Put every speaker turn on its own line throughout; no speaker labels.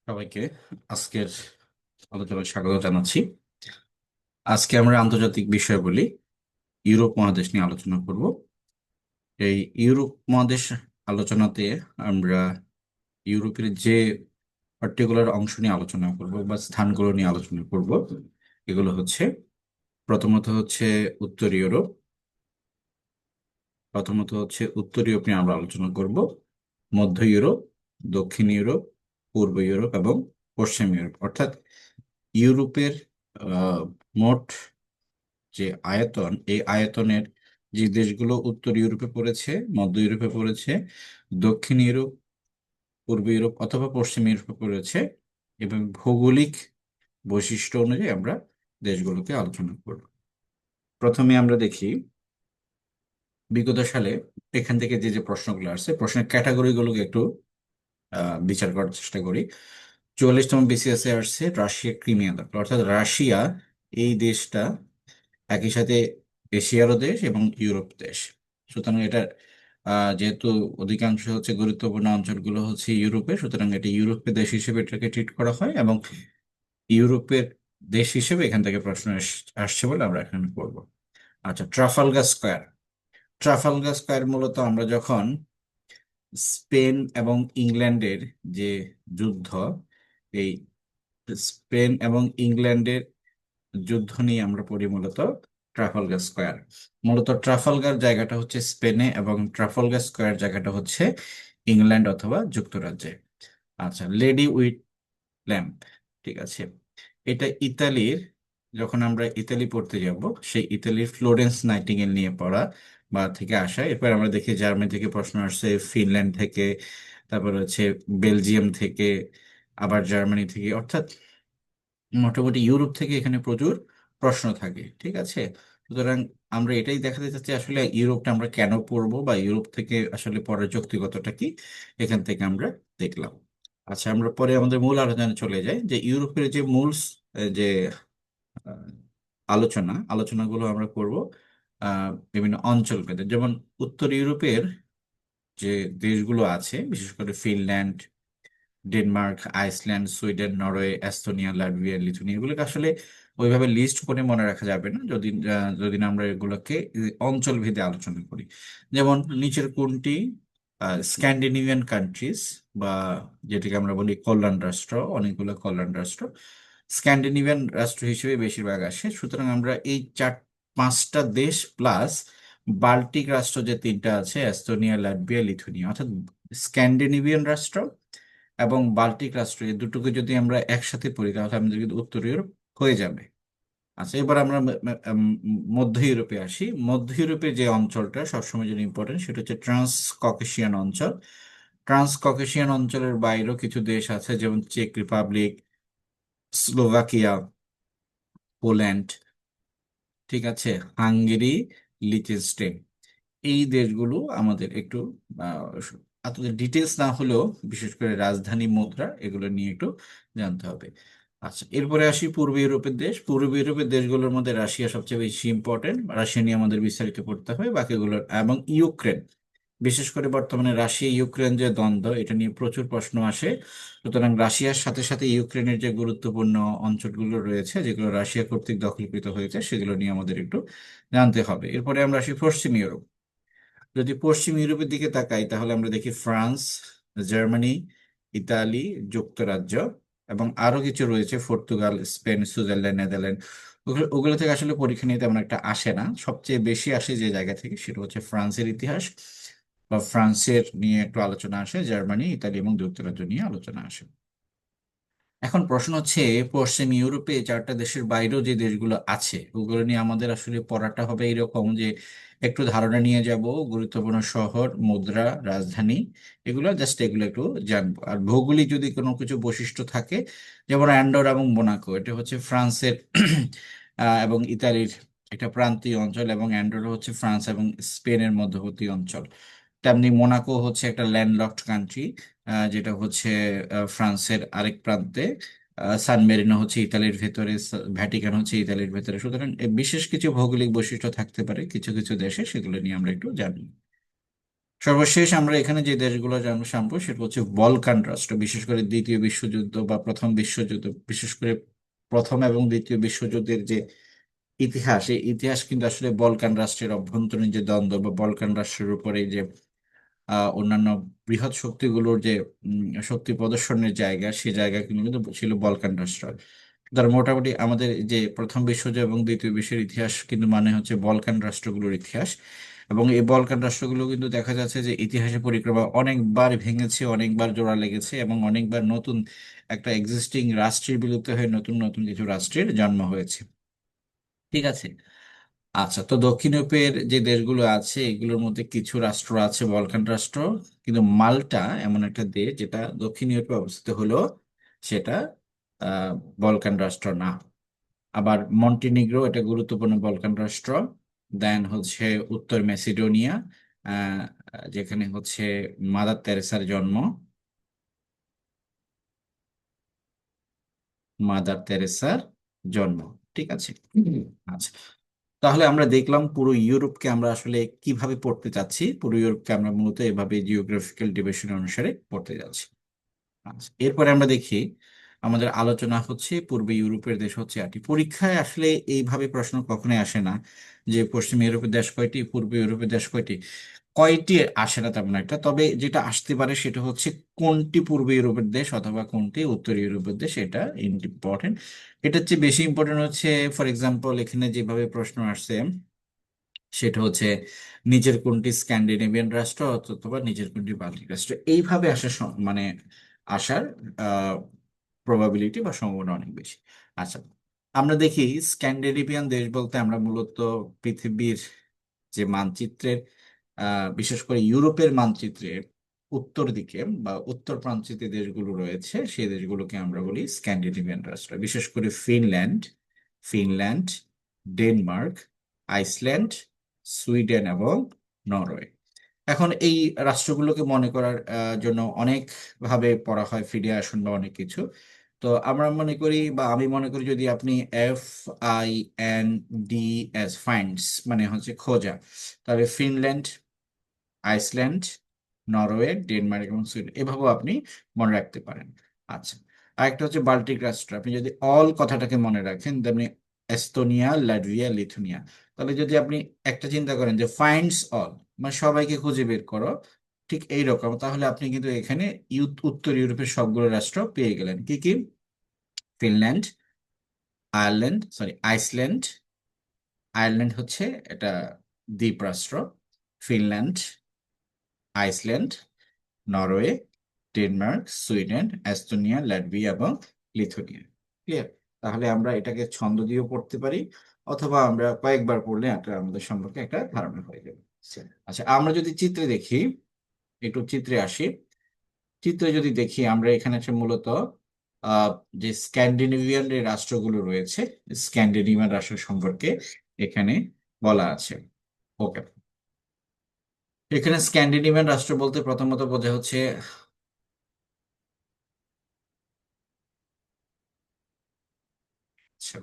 সবাইকে আজকের আলোচনায় স্বাগত জানাচ্ছি। আজকে আমরা আন্তর্জাতিক বিষয়াবলী ইউরোপ মহাদেশ নিয়ে আলোচনা করব। এই ইউরোপ মহাদেশ আলোচনাতে আমরা ইউরোপের যে পার্টিকুলার অংশ নিয়ে আলোচনা করব বা স্থানগুলো নিয়ে আলোচনা করব, এগুলো হচ্ছে প্রথমত হচ্ছে উত্তর ইউরোপ। উত্তর ইউরোপ নিয়ে আমরা আলোচনা করব, মধ্য ইউরোপ, দক্ষিণ ইউরোপ, পূর্ব ইউরোপ এবং পশ্চিম ইউরোপ, অর্থাৎ ইউরোপের আহ, মোট যে আয়তন, এই আয়তনের যে দেশগুলো উত্তর ইউরোপে পড়েছে, মধ্য ইউরোপে পড়েছে, দক্ষিণ ইউরোপ, পূর্ব ইউরোপ অথবা পশ্চিম ইউরোপে পড়েছে, এবং ভৌগোলিক বৈশিষ্ট্য অনুযায়ী আমরা দেশগুলোকে আলোচনা করব। প্রথমে আমরা দেখি বিগত সালে এখান থেকে যে যে প্রশ্নগুলো আসছে, প্রশ্নের ক্যাটাগরিগুলোকে একটু বিচার করার চেষ্টা করি। 44তম বিসিএস এ আসছে রাশিয়া ক্রিমিয়া দখল, অর্থাৎ রাশিয়া এই দেশটা একই সাথে এশিয়ারও দেশ এবং ইউরোপ দেশ। সুতরাং এটা যেহেতু অধিকাংশ হচ্ছে গুরুত্বপূর্ণ অঞ্চলগুলো হচ্ছে ইউরোপে, সুতরাং এটা ইউরোপের দেশ হিসেবে এটাকে ট্রিট করা হয় এবং ইউরোপের দেশ হিসেবে এখান থেকে প্রশ্ন আসছে বলে আমরা এখানে পড়বো। আচ্ছা, ট্রাফালগার স্কোয়ার। ট্রাফালগার স্কোয়ার মূলত আমরা যখন স্পেন এবং ইংল্যান্ডের যে যুদ্ধ, এই স্পেন এবং ইংল্যান্ডের যুদ্ধ নিয়ে আমরা পড়ি মূলত ট্রাফালগার স্কোয়ার। মূলত ট্রাফালগার জায়গাটা হচ্ছে স্পেনে এবং ট্রাফালগার স্কোয়ার জায়গাটা হচ্ছে ইংল্যান্ড অথবা যুক্তরাজ্যে। আচ্ছা, লেডি উইথ ল্যাম্প, ঠিক আছে, এটা ইতালির। যখন আমরা ইতালি পড়তে যাব, সেই ইতালির ফ্লোরেন্স নাইটিঙ্গেল নিয়ে পড়া বা থেকে আসা। এরপর আমরা দেখি জার্মানি থেকে প্রশ্ন আসছে, ফিনল্যান্ড থেকে, তারপর হচ্ছে বেলজিয়াম থেকে, আবার জার্মানি থেকে, অর্থাৎ মোটামুটি ইউরোপ থেকে এখানে প্রচুর প্রশ্ন থাকে, ঠিক আছে। সুতরাং আমরা এটাই দেখাতে চাচ্ছি আসলে ইউরোপটা আমরা কেন পড়বো বা ইউরোপ থেকে আসলে পড়ার যৌক্তিকতাটা কি, এখান থেকে আমরা দেখলাম। আচ্ছা, আমরা পরে আমাদের মূল আলোচনায় চলে যাই যে ইউরোপের যে মূল যে আহ, আলোচনাগুলো আমরা করব বিভিন্ন অঞ্চল ভেদে। যেমন উত্তর ইউরোপের যে দেশগুলো আছে, বিশেষ করে Finland, Denmark, Iceland, Sweden, Norway, Estonia, Latvia, Lithuania, এগুলোকে আসলে ওইভাবে লিস্ট করে মনে রাখা যাবে না যদি যদি না আমরা এগুলোকে অঞ্চল ভেদে আলোচনা করি। যেমন নিচের কোনটি স্ক্যান্ডিনেভিয়ান কান্ট্রিজ বা যেটাকে আমরা বলি কল্যাণ রাষ্ট্র, অনেকগুলো কল্যাণ রাষ্ট্র স্ক্যান্ডিনেভিয়ান রাষ্ট্র হিসেবে বেশিরভাগ আসে। সুতরাং আমরা এই পাঁচটা দেশ প্লাস বাল্টিক রাষ্ট্র যে তিনটা আছে, এস্তোনিয়া, লাটভিয়া, লিথুয়ানিয়া, অর্থাৎ স্ক্যান্ডিনেভিয়ান রাষ্ট্র এবং বাল্টিক রাষ্ট্র, এই দুটোকে যদি আমরা একসাথে পড়ি তাহলে আমাদের কিন্তু উত্তর ইউরোপ হয়ে যাবে। আচ্ছা, এবার আমরা মধ্য ইউরোপে আসি। মধ্য ইউরোপের যে অঞ্চলটা সবসময় জন্য ইম্পর্টেন্ট, সেটা হচ্ছে ট্রান্স ককেশিয়ান অঞ্চল। ট্রান্স ককেশিয়ান অঞ্চলের বাইরেও কিছু দেশ আছে, যেমন চেক রিপাবলিক, স্লোভাকিয়া, পোল্যান্ড, ঠিক আছে, হাঙ্গেরি, লিচেনস্টাইন। এই দেশগুলো আমাদের একটু আহ, এত ডিটেলস না হলেও বিশেষ করে রাজধানী, মুদ্রা, এগুলো নিয়ে একটু জানতে হবে। আচ্ছা, এরপরে আসি পূর্ব ইউরোপের দেশ। পূর্ব ইউরোপের দেশগুলোর মধ্যে রাশিয়া সবচেয়ে বেশি ইম্পর্টেন্ট, রাশিয়া নিয়ে আমাদের বিস্তারিত পড়তে হবে বাকিগুলোর, এবং ইউক্রেন। বিশেষ করে বর্তমানে রাশিয়া ইউক্রেন যে দ্বন্দ্ব, এটা নিয়ে প্রচুর প্রশ্ন আসে। সুতরাং রাশিয়ার সাথে সাথে ইউক্রেনের যে গুরুত্বপূর্ণ অঞ্চলগুলো রয়েছে যেগুলো রাশিয়া কর্তৃক দখলীকৃত হয়েছে, সেগুলো নিয়ে আমাদের একটু জানতে হবে। এরপরে আমরা আসি পশ্চিম ইউরোপ। যদি পশ্চিম ইউরোপের দিকে তাকাই তাহলে আমরা দেখি ফ্রান্স, জার্মানি, ইতালি, যুক্তরাজ্য এবং আরো কিছু রয়েছে, পর্তুগাল, স্পেন, সুইজারল্যান্ড, নেদারল্যান্ড। ওগুলো ওগুলো থেকে আসলে পরীক্ষা নিয়ে তেমন একটা আসে না। সবচেয়ে বেশি আসে যে জায়গা থেকে, সেটা হচ্ছে ফ্রান্সের ইতিহাস বা ফ্রান্সের নিয়ে একটু আলোচনা আসে, জার্মানি, ইতালি এবং যুক্তরাজ্য নিয়ে আলোচনা আসে। এখন প্রশ্ন হচ্ছে, পশ্চিম ইউরোপে চারটা দেশের বাইরেও যে দেশগুলো আছে ওগুলো নিয়ে আমাদের আসলে পড়াটা হবে এরকম যে একটু ধারণা নিয়ে যাব, গুরুত্বপূর্ণ শহর, মুদ্রা, রাজধানী, এগুলো জাস্ট এগুলো একটু জানবো। আর ভৌগোলিক যদি কোনো কিছু বৈশিষ্ট্য থাকে, যেমন অ্যান্ডোরা এবং মোনাকো, এটা হচ্ছে ফ্রান্সের এবং ইতালির একটা প্রান্তীয় অঞ্চল, এবং অ্যান্ডোরা হচ্ছে ফ্রান্স এবং স্পেনের মধ্যবর্তী অঞ্চল। তেমনি মোনাকো হচ্ছে একটা ল্যান্ডলকড কান্ট্রি, যেটা হচ্ছে ফ্রান্সের আরেক প্রান্তে। সান মেরিনো হচ্ছে ইতালির ভেতরে, ভ্যাটিকান হচ্ছে ইতালির ভেতরে। সুতরাং বিশেষ কিছু ভৌগোলিক বৈশিষ্ট্য থাকতে পারে কিছু কিছু দেশে, সেগুলো নিয়ে আমরা একটু জানি। সর্বশেষ আমরা এখানে যে দেশগুলো জানবো সেটা হচ্ছে বলকান রাষ্ট্র, বিশেষ করে দ্বিতীয় বিশ্বযুদ্ধ বা প্রথম বিশ্বযুদ্ধ, বিশেষ করে প্রথম এবং দ্বিতীয় বিশ্বযুদ্ধের যে ইতিহাস, এই ইতিহাস কিন্তু আসলে বলকান রাষ্ট্রের অভ্যন্তরীণ যে দ্বন্দ্ব বা বলকান রাষ্ট্রের উপরে যে অন্যান্য বৃহৎ শক্তিগুলোর যে শক্তি প্রদর্শনের জায়গা, সে জায়গা কিন্তু কিন্তু ছিল বলকান রাষ্ট্র। তার মোটামুটি আমাদের যে প্রথম বিশ্বযুদ্ধ এবং দ্বিতীয় বিশ্বের ইতিহাস কিন্তু মানে হচ্ছে বলকান রাষ্ট্রগুলোর ইতিহাস। এবং এই বলকান রাষ্ট্রগুলো কিন্তু দেখা যাচ্ছে যে ইতিহাসে পরিক্রমা অনেকবার ভেঙেছে, অনেকবার জোড়া লেগেছে এবং অনেকবার নতুন একটা এক্সিস্টিং রাষ্ট্রের বিলুপ্ত হয়ে নতুন নতুন কিছু রাষ্ট্রের জন্ম হয়েছে। ঠিক আছে। আচ্ছা, তো দক্ষিণ ইউরোপের যে দেশগুলো আছে এগুলোর মধ্যে কিছু রাষ্ট্র আছে বলকান রাষ্ট্র, কিন্তু মাল্টা এমন একটা দেশ যেটা দক্ষিণ ইউরোপে অবস্থিত হলো সেটা আহ বলকান রাষ্ট্র না। আবার মন্টিনিগ্রো এটা গুরুত্বপূর্ণ বলকান রাষ্ট্র। দেন হচ্ছে উত্তর মেসিডোনিয়া, আহ যেখানে হচ্ছে মাদার তেরেসার জন্ম, মাদার তেরেসার জন্ম। ঠিক আছে। আচ্ছা, তাহলে আমরা দেখলাম পুরো ইউরোপকে আমরা আসলে কিভাবে পড়তে চাচ্ছি। পুরো ইউরোপকে আমরা মূলত এভাবে জিওগ্রাফিক্যাল ডিভিশন অনুসারে পড়তে যাচ্ছি। আচ্ছা, এরপরে আমরা দেখি আমাদের আলোচনা হচ্ছে পূর্বে ইউরোপের দেশ হচ্ছে 8টি। পরীক্ষায় আসলে এইভাবে প্রশ্ন কখনোই আসে না যে পশ্চিম ইউরোপের দেশ কয়টি, পূর্ব ইউরোপের দেশ কয়টি। কয়টি আসে না তেমন একটা, তবে যেটা আসতে পারে সেটা হচ্ছে কোনটি পূর্ব ইউরোপের দেশ অথবা কোনটি উত্তর ইউরোপের দেশ, এটা ইম্পর্টেন্ট। এটার চেয়ে বেশি ইম্পর্টেন্ট হচ্ছে, ফর এক্সাম্পল এখানে যেভাবে প্রশ্ন আসছে সেটা হচ্ছে নিচের কোনটি স্ক্যান্ডিনেভিয়ান রাষ্ট্র অথবা নিচের কোনটি বাল্টিক রাষ্ট্র, এইভাবে আসার মানে আসার প্রবাবিলিটি বা সম্ভাবনা অনেক বেশি। আচ্ছা, আমরা দেখি স্ক্যান্ডিনেভিয়ান দেশ বলতে আমরা মূলত পৃথিবীর যে মানচিত্রের বিশেষ করে ইউরোপের মানচিত্রের উত্তর দিকে বা উত্তর প্রান্তে যে দেশগুলো রয়েছে সেই দেশগুলোকে আমরা বলি স্ক্যান্ডিনেভিয়ান রাষ্ট্র, বিশেষ করে Finland, Finland, Denmark, Iceland, Sweden এবং নরওয়ে। এখন এই রাষ্ট্রগুলোকে মনে করার জন্য অনেক ভাবে পড়া হয়, ফিরে আসুন বা অনেক কিছু। তো আমরা মনে করি বা আমি মনে করি যদি আপনি FINDS ফাইন্ডস মানে হচ্ছে খোঁজা, তাহলে ফিনল্যান্ড, আইসল্যান্ড, নরওয়ে, ডেনমার্ক এবং সুইডেন এভাবেও আপনি মনে রাখতে পারেন। আচ্ছা, আরেকটা হচ্ছে বাল্টিক রাষ্ট্র। আপনি যদি অল কথাটাকে মনে রাখেন তেমনি এস্তোনিয়া, লাটভিয়া, লিথুনিয়া। তাহলে যদি আপনি একটা চিন্তা করেন যে ফাইন্ডস অল মানে সবাইকে খুঁজে বের করো, ঠিক এইরকম, তাহলে আপনি কিন্তু এখানে উত্তর ইউরোপের সবগুলো রাষ্ট্র পেয়ে গেলেন। কি কি? Finland, Ireland, sorry Iceland, Ireland হচ্ছে এটা দ্বীপ রাষ্ট্র, Finland, Iceland, Norway, Denmark, Sweden, Estonia, Latvia এবং লিথুনিয়া। ক্লিয়ার? তাহলে আমরা এটাকে ছন্দ দিয়েও পড়তে পারি অথবা আমরা কয়েকবার পড়লে একটা আমাদের সম্পর্কে একটা ধারণা হয়ে যাবে। আচ্ছা, আমরা যদি চিত্রে দেখি, একটু চিত্রে আসি। চিত্রে যদি দেখি আমরা এখানে আছে মূলত আহ যে স্ক্যান্ডিনেভিয়ান যে রাষ্ট্রগুলো রয়েছে, স্ক্যান্ডিনেভিয়ান রাষ্ট্র সম্পর্কে এখানে বলা আছে। ওকে, এখানে স্ক্যান্ডিনেভিয়ান রাষ্ট্র বলতে প্রথমত বোঝা হচ্ছে, আচ্ছা,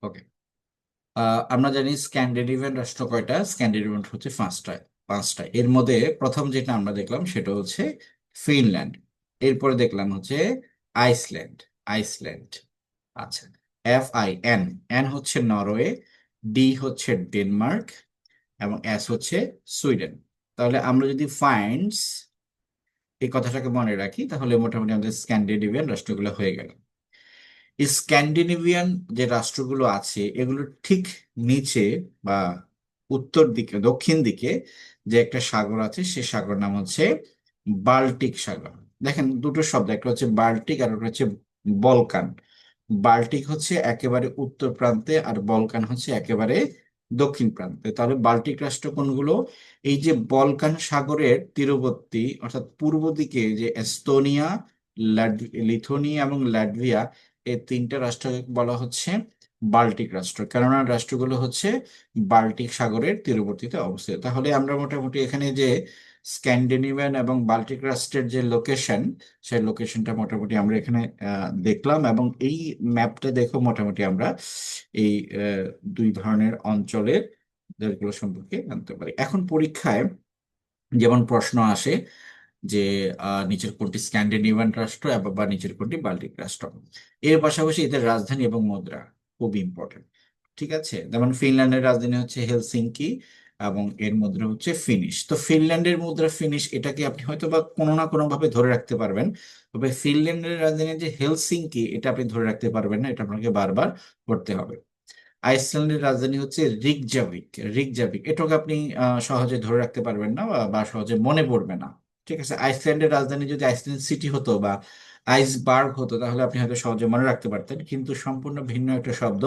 ওকে, আমরা জানি স্ক্যান্ডিনেভিয়ান রাষ্ট্র কয়টা, স্ক্যান্ডিনেভিয়ান হচ্ছে পাঁচটা। পাঁচটা এর মধ্যে প্রথম যেটা আমরা দেখলাম সেটা হচ্ছে ফিনল্যান্ড, এরপরে দেখলাম হচ্ছে আইসল্যান্ড, আইসল্যান্ড। আচ্ছা, FIN, এন হচ্ছে নরওয়ে, ডি হচ্ছে ডেনমার্ক এবং এস হচ্ছে সুইডেন। তাহলে আমরা যদি ফাইন্ডস এই কথাটাকে মনে রাখি তাহলে মোটামুটি আমাদের স্ক্যান্ডিনেভিয়ান রাষ্ট্রগুলো হয়ে গেল। স্ক্যান্ডিনেভিয়ান যে রাষ্ট্রগুলো আছে এগুলোর ঠিক নিচে বা উত্তর দিকে দক্ষিণ দিকে যে একটা সাগর আছে সে সাগর নাম হচ্ছে বাল্টিক সাগর। দেখেন দুটো শব্দ, একটা হচ্ছে বাল্টিক আর একটা হচ্ছে বলকান। বাল্টিক হচ্ছে একেবারে উত্তর প্রান্তে আর বলকান হচ্ছে একেবারে দক্ষিণ প্রান্তে। তাহলে বাল্টিক রাষ্ট্র কোনগুলো? এই যে বলকান সাগরের তীরবর্তী অর্থাৎ পূর্ব দিকে যে এস্তোনিয়া, লিথুয়ানিয়া এবং লাটভিয়া, এই তিনটা রাষ্ট্রকে বলা হচ্ছে বাল্টিক রাষ্ট্র, কেননা রাষ্ট্রগুলো হচ্ছে বাল্টিক সাগরের তীরবর্তীতে অবস্থিত। তাহলে আমরা মোটামুটি এখানে যে স্ক্যান্ডিনেভিয়ান এবং বাল্টিক রাষ্ট্রের যে লোকেশন, সেই লোকেশনটা মোটামুটি আমরা এখানে দেখলাম, এবং এই ম্যাপটা দেখো মোটামুটি আমরা এই দুই ধরনের অঞ্চলের দেশগুলো সম্পর্কে জানতে পারি। এখন পরীক্ষায় যেমন প্রশ্ন আসে যে নিচের কোনটি স্ক্যান্ডিনেভিয়ান রাষ্ট্র বা নিচের কোনটি বাল্টিক রাষ্ট্র, এর পাশাপাশি এদের রাজধানী এবং মুদ্রা খুব ইম্পর্টেন্ট। ঠিক আছে, যেমন ফিনল্যান্ডের রাজধানী হচ্ছে হেলসিঙ্কি এবং এর মুদ্রা হচ্ছে ফিনিশ। তো ফিনল্যান্ডের মুদ্রা ফিনিশ, এটাকে আপনি হয়তো বা কোনো না কোনো ভাবে ধরে রাখতে পারবেন, তবে ফিনল্যান্ডের রাজধানী যে হেলসিঙ্কি এটা আপনি ধরে রাখতে পারবেন না, এটা আপনাকে বারবার করতে হবে। আইসল্যান্ডের রাজধানী হচ্ছে রিকজাভিক। রিকজাভিক এটাকে আপনি সহজে ধরে রাখতে পারবেন না বা সহজে মনে পড়বে না। ঠিক আছে, আইসল্যান্ডের রাজধানী যদি আইসল্যান্ড সিটি হতো বা আইসবার্গ হতো তাহলে আপনি হয়তো সহজে মনে রাখতে পারতেন, কিন্তু সম্পূর্ণ ভিন্ন একটা শব্দ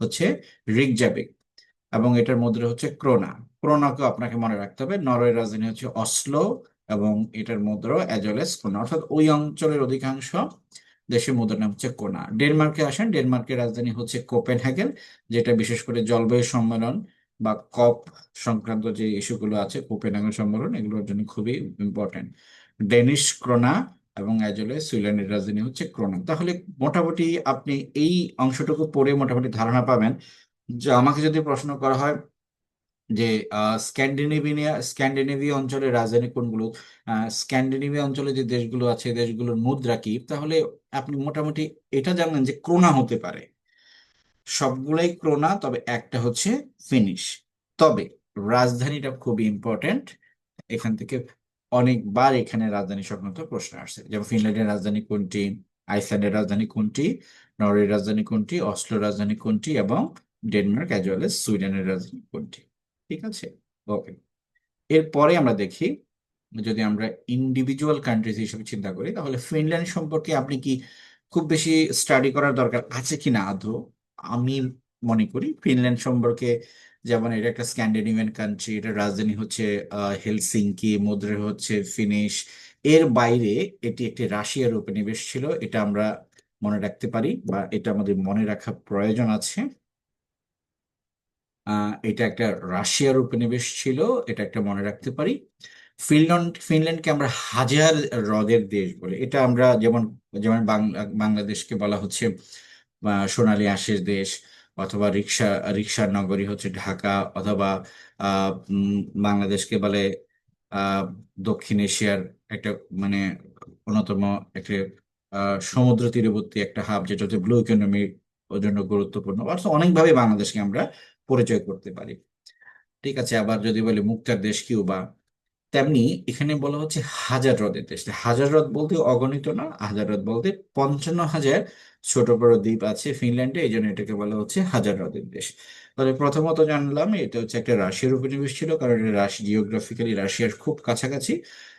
হচ্ছে রিকজাভিক, এবং এটার মুদ্রা হচ্ছে ক্রোনা। ক্রোনাকে আপনাকে মনে রাখতে হবে। নরওয়ের রাজধানী হচ্ছে অসলো এবং এটার মুদ্রা অ্যাজলেস ক্রোনা, অর্থাৎ ওই অঞ্চলের অধিকাংশ দেশের মুদ্রার নাম হচ্ছে ক্রোনা। ডেনমার্কে আসেন, ডেনমার্কের রাজধানী হচ্ছে কোপেনহেগেন, যেটা বিশেষ করে জলবায়ু সম্মেলন বা কপ সংক্রান্ত যে ইস্যুগুলো আছে, কোপেনহেগেন সম্মেলন, এগুলোর জন্য খুবই ইম্পর্টেন্ট। ডেনিশ ক্রোনা এবং অ্যাজলে সুইডেনের রাজধানী হচ্ছে ক্রোনা। তাহলে মোটামুটি আপনি এই অংশটুকু পড়ে মোটামুটি ধারণা পাবেন যে আমাকে যদি প্রশ্ন করা হয় যে স্ক্যান্ডিনেভিয়া অঞ্চলের রাজধানী কোনগুলো, স্ক্যান্ডিনেভিয়া অঞ্চলে যে দেশগুলো আছে দেশগুলোর মুদ্রা কি, তাহলে আপনি মোটামুটি এটা জানলেন যে ক্রোনা হতে পারে। সবগুলাই ক্রোনা, তবে একটা হচ্ছে ফিনিশ। তবে রাজধানীটা খুবই ইম্পর্টেন্ট। এখান থেকে অনেকবার এখানে রাজধানী সংক্রান্ত প্রশ্ন আসছে, যেমন ফিনল্যান্ডের রাজধানী কোনটি, আইসল্যান্ডের রাজধানী কোনটি, নরওয়ের রাজধানী কোনটি, অসলোর রাজধানী কোনটি, এবং ডেনমার্ক অ্যাজ ওয়েল এজ সুইডেনের রাজধানী কোনটি। ঠিক আছে, ওকে। এরপরে আমরা দেখি, যদি আমরা ইন্ডিভিজুয়াল কান্ট্রিজ হিসেবে চিন্তা করি, তাহলে ফিনল্যান্ড সম্পর্কে আপনি কি খুব বেশি স্টাডি করার দরকার আছে কিনা আদৌ? আমি মনে করি ফিনল্যান্ড সম্পর্কে, যেমন এটা একটা স্ক্যান্ডিনেভিয়ান কান্ট্রি, এটার রাজধানী হচ্ছে হেলসিঙ্কি, মুদ্রা হচ্ছে ফিনিশ। এর বাইরে এটি একটি রাশিয়ার উপনিবেশ ছিল, এটা আমরা মনে রাখতে পারি বা এটা আমাদের মনে রাখা প্রয়োজন আছে। এটা একটা রাশিয়ার উপনিবেশ ছিল, এটা একটা মনে রাখতে পারি। ফিনল্যান্ডকে আমরা হাজার হ্রদের দেশ বলে, এটা আমরা যেমন যেমন বাংলাদেশকে বলা হচ্ছে সোনালী আঁশের দেশ, অথবা রিক্সার নগরী হচ্ছে ঢাকা, অথবা বাংলাদেশকে বলে আহ, দক্ষিণ এশিয়ার একটা মানে অন্যতম একটা সমুদ্র তীরবর্তী একটা হাব, যেটা হচ্ছে ব্লু ইকোনমির জন্য গুরুত্বপূর্ণ। অর্থাৎ অনেকভাবে বাংলাদেশকে আমরা পরিচয় করতে পারি। ঠিক আছে, আবার যদি বলি মুক্তার দেশ কিউবা, তেমনি এখানে বলা হচ্ছে হাজার হ্রদের দেশ। হাজার হ্রদ বলতে অগণিত না, হাজার হ্রদ বলতে 55,000 ছোট বড় দ্বীপ আছে ফিনল্যান্ডে, এই জন্য এটাকে বলা হচ্ছে হাজার হ্রদের দেশ। তাহলে প্রথমত জানলাম এটা হচ্ছে একটা রাশিয়ার উপনিবেশ ছিল, কারণ এটা জিওগ্রাফিক্যালি রাশিয়ার খুব কাছাকাছি।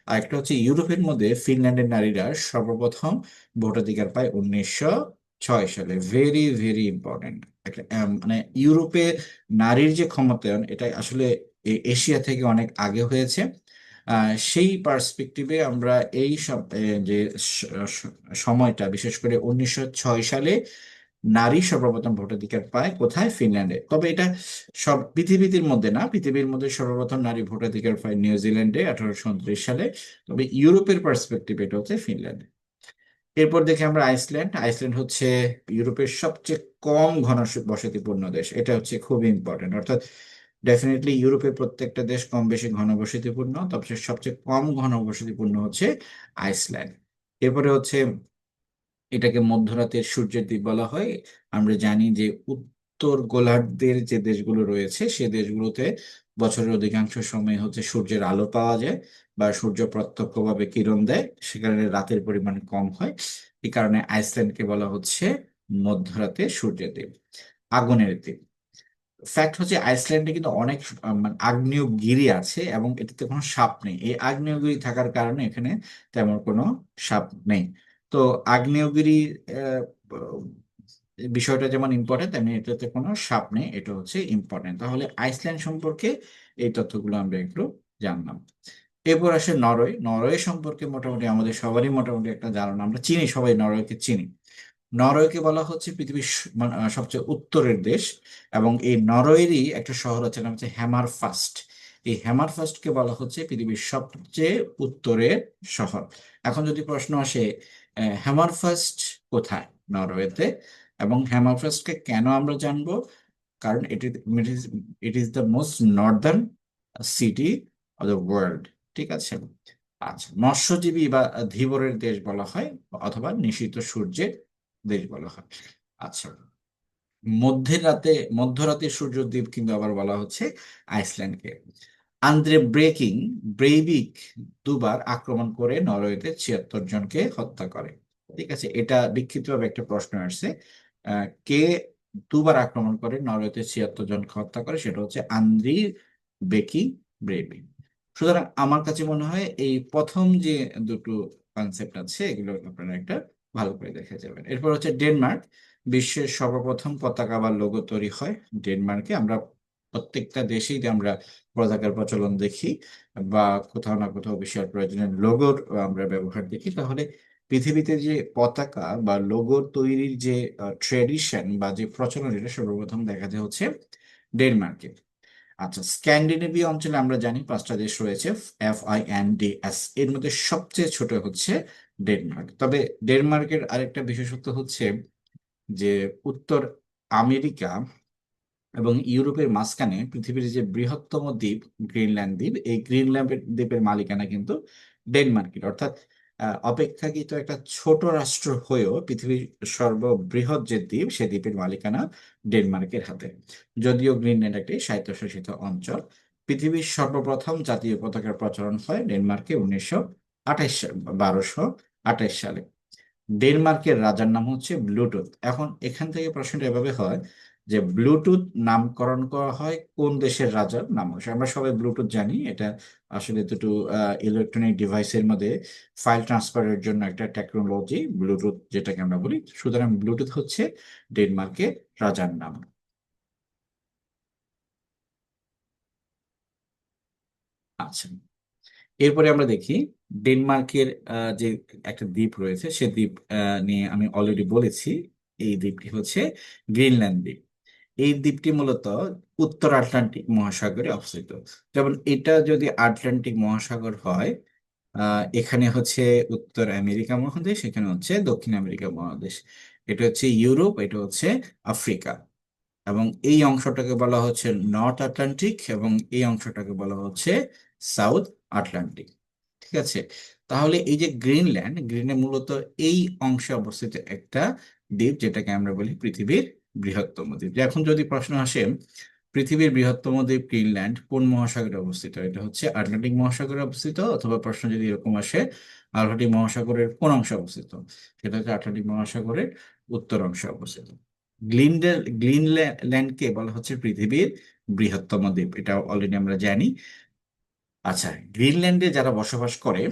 আর একটা হচ্ছে ইউরোপের মধ্যে ফিনল্যান্ডের নারীরা সর্বপ্রথম ভোটাধিকার পায় 1906 সালে। ভেরি ভেরি ইম্পর্টেন্ট একটা মানে ইউরোপে নারীর যে ক্ষমতায়ন, এটা আসলে এশিয়া থেকে অনেক আগে হয়েছে। সেই পার্সপেক্টিভে আমরা এই সব যে সময়টা, বিশেষ করে 1906 সালে নারী সর্বপ্রথম ভোটাধিকার পায় কোথায়, ফিনল্যান্ডে। তবে এটা সব পৃথিবীর মধ্যে না, পৃথিবীর মধ্যে সর্বপ্রথম নারী ভোটাধিকার পায় নিউজিল্যান্ডে 1829 সালে, তবে ইউরোপের পার্সপেক্টিভ এটা হচ্ছে ফিনল্যান্ডে। এরপর দেখি আমরা আইসল্যান্ড। আইসল্যান্ড হচ্ছে ইউরোপের সবচেয়ে কম ঘনবসতিপূর্ণ দেশ, এটা হচ্ছে খুবই ইম্পর্টেন্ট। অর্থাৎ ডেফিনেটলি ইউরোপের প্রত্যেকটা দেশ কম বেশি ঘনবসতিপূর্ণ, তবে সবচেয়ে কম ঘনবসতিপূর্ণ হচ্ছে আইসল্যান্ড। এরপরে হচ্ছে এটাকে মধ্যরাতের সূর্যের দ্বীপ বলা হয়। আমরা জানি যে উত্তর গোলার্ধের যে দেশগুলো রয়েছে সে দেশগুলোতে বছরের অধিকাংশ সময় হচ্ছে সূর্যের আলো পাওয়া যায় বা সূর্য প্রত্যক্ষভাবে কিরণ দেয়, সে কারণে রাতের পরিমাণ কম হয়। এই কারণে আইসল্যান্ডকে বলা হচ্ছে মধ্যরাতের সূর্যের দ্বীপ, আগুনের দ্বীপ। ফ্যাক্ট হচ্ছে আইসল্যান্ডে কিন্তু অনেক মানে আগ্নেয়গিরি আছে এবং এটাতে কোনো সাপ নেই। এই আগ্নেয়গিরি থাকার কারণে এখানে তেমন কোনো সাপ নেই। তো আগ্নেয়গিরি আহ, বিষয়টা যেমন ইম্পর্টেন্ট, তেমনি এটাতে কোনো সাপ নেই, এটা হচ্ছে ইম্পর্টেন্ট। তাহলে আইসল্যান্ড সম্পর্কে এই তথ্যগুলো আমরা একটু জানলাম। এরপর আসে নরওয়ে। নরওয়ে সম্পর্কে মোটামুটি আমাদের সবারই মোটামুটি একটা ধারণা, আমরা চিনি, সবাই নরওয়েকে চিনি। নরওয়েকে বলা হচ্ছে পৃথিবীর সবচেয়ে উত্তরের দেশ, এবং এই নরওয়েরই একটা শহর আছে, নাম হচ্ছে হ্যামার ফাস্ট। এই হ্যামারফাস্টকে বলা হচ্ছে পৃথিবীর সবচেয়ে উত্তরের শহর। এখন যদি প্রশ্ন আসে হ্যামারফাস্ট কোথায়? নরওয়েতে। এবং হ্যামারফাস্টকে কেন আমরা জানবো? কারণ it is the most Northern city of the world. ঠিক আছে। আচ্ছা, মৎস্যজীবী বা ধীবরের দেশ বলা হয়, অথবা নিশীথ সূর্যের দেশ বলা হয়। আচ্ছা, মধ্যরাতে সূর্যদ্বীপ কিন্তু আবার বলা হচ্ছে আইসল্যান্ডকে। আন্দ্রে ব্রেইভিক দুবার আক্রমণ করে নরওয়েতে 76 জনকে হত্যা করে। ঠিক আছে, এটা বিক্ষিপ্তভাবে একটা প্রশ্ন আসছে। কে দুবার আক্রমণ করে নরওয়েতে 76 জনকে হত্যা করে? সেটা হচ্ছে আন্দ্রি বেকি ব্রেইভিক। সুতরাং আমার কাছে মনে হয় এই প্রথম যে দুটো কনসেপ্ট আছে এগুলো আপনারা একটা ভালো করে দেখে যাবেন। এরপর হচ্ছে ডেনমার্ক। বিশ্বের সর্বপ্রথম পতাকা বা লোগো তৈরি হয় ডেনমার্কে। আমরা প্রত্যেকটা দেশেই আমরা পতাকার প্রচলন দেখি, বা কোথাও না কোথাও বিশেষ প্রয়োজনে লোগোর আমরা ব্যবহার দেখি। তাহলে পৃথিবীতে যে পতাকা বা লোগো তৈরির যে ট্রেডিশন বা যে প্রচলন, এটা সর্বপ্রথম দেখা যায় হচ্ছে ডেনমার্কে। আচ্ছা, স্ক্যান্ডিনেভীয় অঞ্চলে আমরা জানি 5টা দেশ রয়েছে, FINDS। এর মধ্যে সবচেয়ে ছোট হচ্ছে ডেনমার্ক। তবে ডেনমার্কের আরেকটা বিশেষত্ব হচ্ছে যে উত্তর আমেরিকা এবং ইউরোপের মাঝখানে পৃথিবীর যে বৃহত্তম দ্বীপ গ্রিনল্যান্ড দ্বীপ, এই গ্রিনল্যান্ড দ্বীপের মালিকানা কিন্তু ডেনমার্কের। অর্থাৎ অপেক্ষাকৃত একটা ছোট রাষ্ট্র হয়েও পৃথিবীর সর্ববৃহৎ যে দ্বীপ, সে দ্বীপের মালিকানা ডেনমার্কের হাতে। যদিও গ্রিনল্যান্ড একটি স্বায়ত্তশাসিত অঞ্চল। পৃথিবীর সর্বপ্রথম জাতীয় পতাকার প্রচলন হয় ডেনমার্কে 1228 সালে। ডেনমার্কের রাজার নাম হচ্ছে ব্লুটুথ। এখন এখান থেকে প্রশ্নটা এভাবে হয় যে ব্লুটুথ নামকরণ করা হয় কোন দেশের রাজার নাম অনুসারে? আমরা সবাই ব্লুটুথ জানি, এটা আসলে দুটো ইলেকট্রনিক ডিভাইসের মধ্যে ফাইল ট্রান্সফারের জন্য একটা টেকনোলজি ব্লুটুথ, যেটাকে আমরা বলি। সুতরাং ব্লুটুথ হচ্ছে ডেনমার্কের রাজার নাম। আচ্ছা, এরপরে আমরা দেখি ডেনমার্কের যে একটা দ্বীপ রয়েছে, সে দ্বীপ নিয়ে আমি অলরেডি বলেছি। এই দ্বীপটি হচ্ছে গ্রিনল্যান্ড দ্বীপ। এই দ্বীপটি মূলত উত্তর আটলান্টিক মহাসাগরে অবস্থিত। যেমন এটা যদি আটলান্টিক মহাসাগর হয়, এখানে হচ্ছে উত্তর আমেরিকা মহাদেশ, এখানে হচ্ছে দক্ষিণ আমেরিকা মহাদেশ। এটা হচ্ছে ইউরোপ, এটা হচ্ছে আফ্রিকা। এবং এই অংশটাকে বলা হচ্ছে নর্থ আটলান্টিক, এবং এই অংশটাকে বলা হচ্ছে সাউথ আটলান্টিক। ঠিক আছে। তাহলে এই যে গ্রিনল্যান্ড মূলত এই অংশে অবস্থিত একটা দ্বীপ, যেটাকে আমরা বলি পৃথিবীর বৃহত্তম দ্বীপ। যে এখন যদি প্রশ্ন আসে পৃথিবীর বৃহত্তম দ্বীপ গ্রিনল্যান্ড কোন মহাসাগরে অবস্থিত, এটা হচ্ছে আটলান্টিক মহাসাগরে অবস্থিত। অথবা প্রশ্ন যদি এরকম আসে আটলান্টিক মহাসাগরের কোন অংশে অবস্থিত, সেটা হচ্ছে আটলান্টিক মহাসাগরের উত্তর অংশে অবস্থিত। গ্রিনল্যান্ডকে বলা হচ্ছে পৃথিবীর বৃহত্তম দ্বীপ, এটা অলরেডি আমরা জানি। আচ্ছা, গ্রিনল্যান্ডে যারা বসবাস করে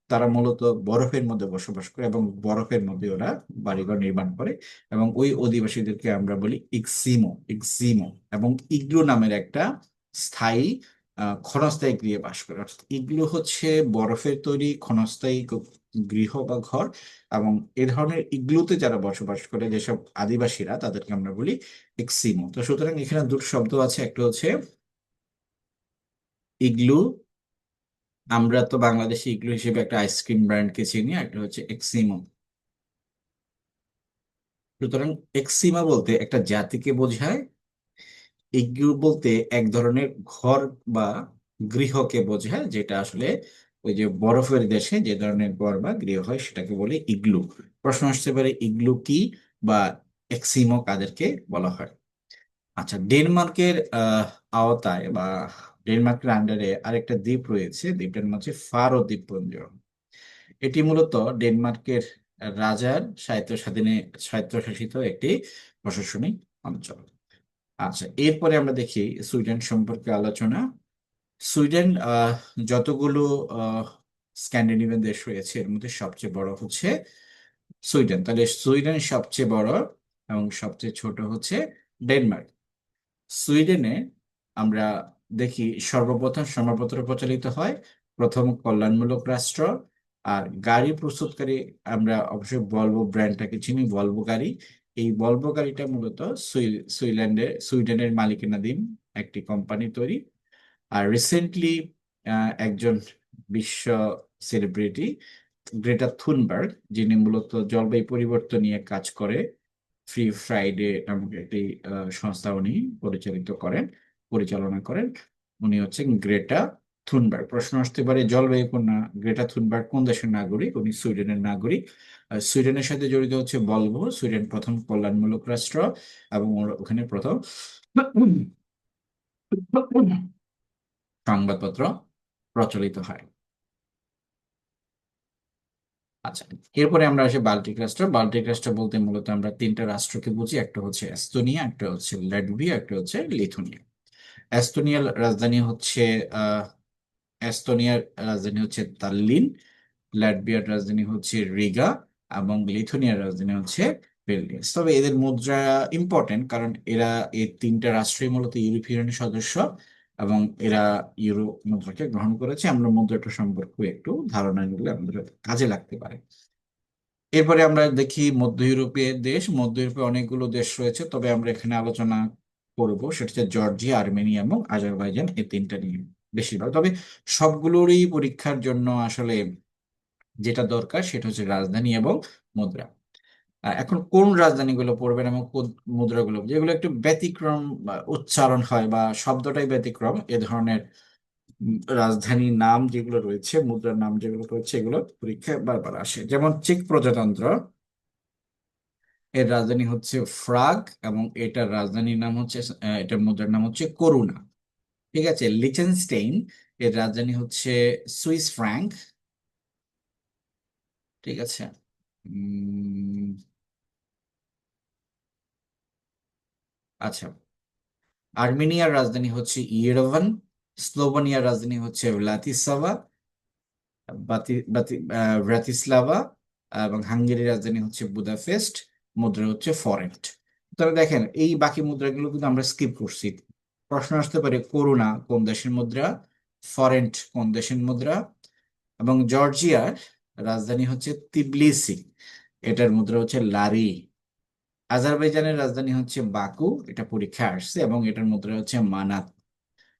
তারা মূলত বরফের মধ্যে বসবাস করে, এবং বরফের মধ্যে ওরা বাড়িঘর নির্মাণ করে। এবং ওই অধিবাসীদেরকে আমরা বলি ইক্সিমো। এবং ইগলু নামের একটা স্থায়ী ক্ষণস্থায়ী গৃহে বাস করে। অর্থাৎ ইগলু হচ্ছে বরফের তৈরি ক্ষণস্থায়ী গৃহ বা ঘর। এবং এ ধরনের ইগলুতে যারা বসবাস করে, যেসব আদিবাসীরা, তাদেরকে আমরা বলি এক্সিমো। তো সুতরাং এখানে দুটো শব্দ আছে, একটা হচ্ছে ইগলু। আমরা তো বাংলাদেশে ইগলু হিসেবে একটা আইসক্রিম ব্র্যান্ডকে চিনি, একটা হচ্ছে এক্সিমো। সুতরাং এক্সিমা বলতে একটা জাতিকে বোঝায়, ইগলু বলতে এক ধরনের ঘর বা গৃহকে বোঝায়, যেটা আসলে ওই যে বরফের দেশে যে ধরনের ঘর বা গৃহ হয় সেটাকে বলে ইগলু। প্রশ্ন আসতে পারে ইগলু কি, বা এক্সিমো কাদেরকে বলা হয়? আচ্ছা, ডেনমার্কের আওতায় বা ডেনমার্কের আন্ডারে আরেকটা দ্বীপ রয়েছে, দ্বীপটার নাম হচ্ছে ফারো দ্বীপপুঞ্জ। এটি মূলত ডেনমার্কের রাজার স্বায়ত্তশাসিত একটি প্রশাসনিক অঞ্চল। আচ্ছা, এরপরে আমরা দেখি সুইডেন সম্পর্কে আলোচনা। সুইডেন যতগুলো আহ, স্ক্যান্ডিনেভিয়ান দেশ রয়েছে এর মধ্যে সবচেয়ে বড় হচ্ছে সুইডেন। তাহলে সুইডেন সবচেয়ে বড়, এবং সবচেয়ে ছোট হচ্ছে ডেনমার্ক। সুইডেনে আমরা দেখি সর্বপ্রথম সমাজপত্র প্রচলিত হয়, প্রথম কল্যাণমূলক রাষ্ট্র। আর গাড়ি প্রস্তুতকারী আমরা অবশ্যই ভলভো ব্র্যান্ডটাকে চিনি, ভলভো গাড়ি। এই ভলভো গাড়িটা মূলত সুইডেনের মালিকানাধীন একটি কোম্পানি তৈরি। আর রিসেন্টলি একজন বিশ্ব সেলিব্রিটি গ্রেটা থুনবার্গ, যিনি মূলত জলবায়ু পরিবর্তন নিয়ে কাজ করে, ফ্রি ফ্রাইডে নামক একটি সংস্থা উনি পরিচালনা করেন। উনি হচ্ছেন গ্রেটা থুনবার্গ। প্রশ্ন আসতে পারে জলবায়ু কন্যা গ্রেটা থুনবার্গ কোন দেশের নাগরিক? উনি সুইডেনের নাগরিক। সুইডেনের সাথে জড়িত হচ্ছে ভলভো। সুইডেন প্রথম কল্যাণমূলক রাষ্ট্র এবং ওখানে প্রথম সংবাদপত্র প্রচলিত হয়। আচ্ছা, এরপরে আমরা আসি বাল্টিক রাষ্ট্র। বাল্টিক রাষ্ট্র বলতে মূলত আমরা তিনটা রাষ্ট্রকে বুঝি, একটা হচ্ছে এস্তোনিয়া, একটা হচ্ছে ল্যাটভিয়া, একটা হচ্ছে লিথুনিয়া। এস্তোনিয়ার রাজধানী হচ্ছে আহ এস্তোনিয়ার রাজধানী হচ্ছে তাল্লিন, ল্যাটভিয়ার রাজধানী হচ্ছে রিগা এবং লিথুনিয়ার রাজধানী হচ্ছে ভিলনিয়াস। তবে এদের মুদ্রা ইম্পর্টেন্ট, কারণ এরা এই তিনটা রাষ্ট্রই মূলত ইউরোপীয় ইউনিয়নের সদস্য এবং এরা ইউরো মুদ্রাকে গ্রহণ করেছে। আমরা মুদ্রাটা সম্পর্কে একটু ধারণা নিলে আমাদের কাজে লাগতে পারে। এরপরে আমরা দেখি মধ্য ইউরোপীয় দেশ। মধ্য ইউরোপে অনেকগুলো দেশ রয়েছে, তবে আমরা এখানে আলোচনা করব সেটা হচ্ছে জর্জিয়া, আর্মেনিয়া এবং আজারবাইজান, এই তিনটা নিয়ে বেশিরভাগ। তবে সবগুলোরই পরীক্ষার জন্য আসলে যেটা দরকার সেটা হচ্ছে রাজধানী এবং মুদ্রা। এখন কোন রাজধানীগুলো পড়বেন এবং কোন মুদ্রাগুলো, যেগুলো একটু ব্যতিক্রম উচ্চারণ হয় বা শব্দটাই ব্যতিক্রম, এ ধরনের রাজধানীর নাম যেগুলো রয়েছে, মুদ্রার নাম যেগুলো রয়েছে, এগুলো পরীক্ষায় বারবার আসে। যেমন চেক প্রজাতন্ত্র, এর রাজধানী হচ্ছে ফ্রাগ এবং এটার রাজধানীর নাম হচ্ছে এটার মুদ্রার নাম হচ্ছে করুণা। ঠিক আছে। লিচেনস্টেইন, এর রাজধানী হচ্ছে সুইস ফ্র্যাঙ্ক। ঠিক আছে। উম, আচ্ছা, আর্মেনিয়ার রাজধানী হচ্ছে ইয়েরেভান। স্লোভানিয়ার রাজধানী হচ্ছে ভ্লাতিসাভা, ব্রাতিস্লাভা। এবং হাঙ্গেরির রাজধানী হচ্ছে বুদাপেস্ট। মুদ্রা হচ্ছে ফরেন্ট। তবে দেখেন এই বাকি মুদ্রাগুলো কিন্তু আমরা স্কিপ করছি। প্রশ্ন আসতে পারে করুণা কোন দেশের মুদ্রা, ফরেন্ট কোন দেশের মুদ্রা। এবং জর্জিয়ার রাজধানী হচ্ছে তিবলিসি, এটার মুদ্রা হচ্ছে লারি। আজারবাইজানের রাজধানী হচ্ছে বাকু, এটা পরীক্ষায় আসছে এবং এটার মুদ্রা হচ্ছে মানাত।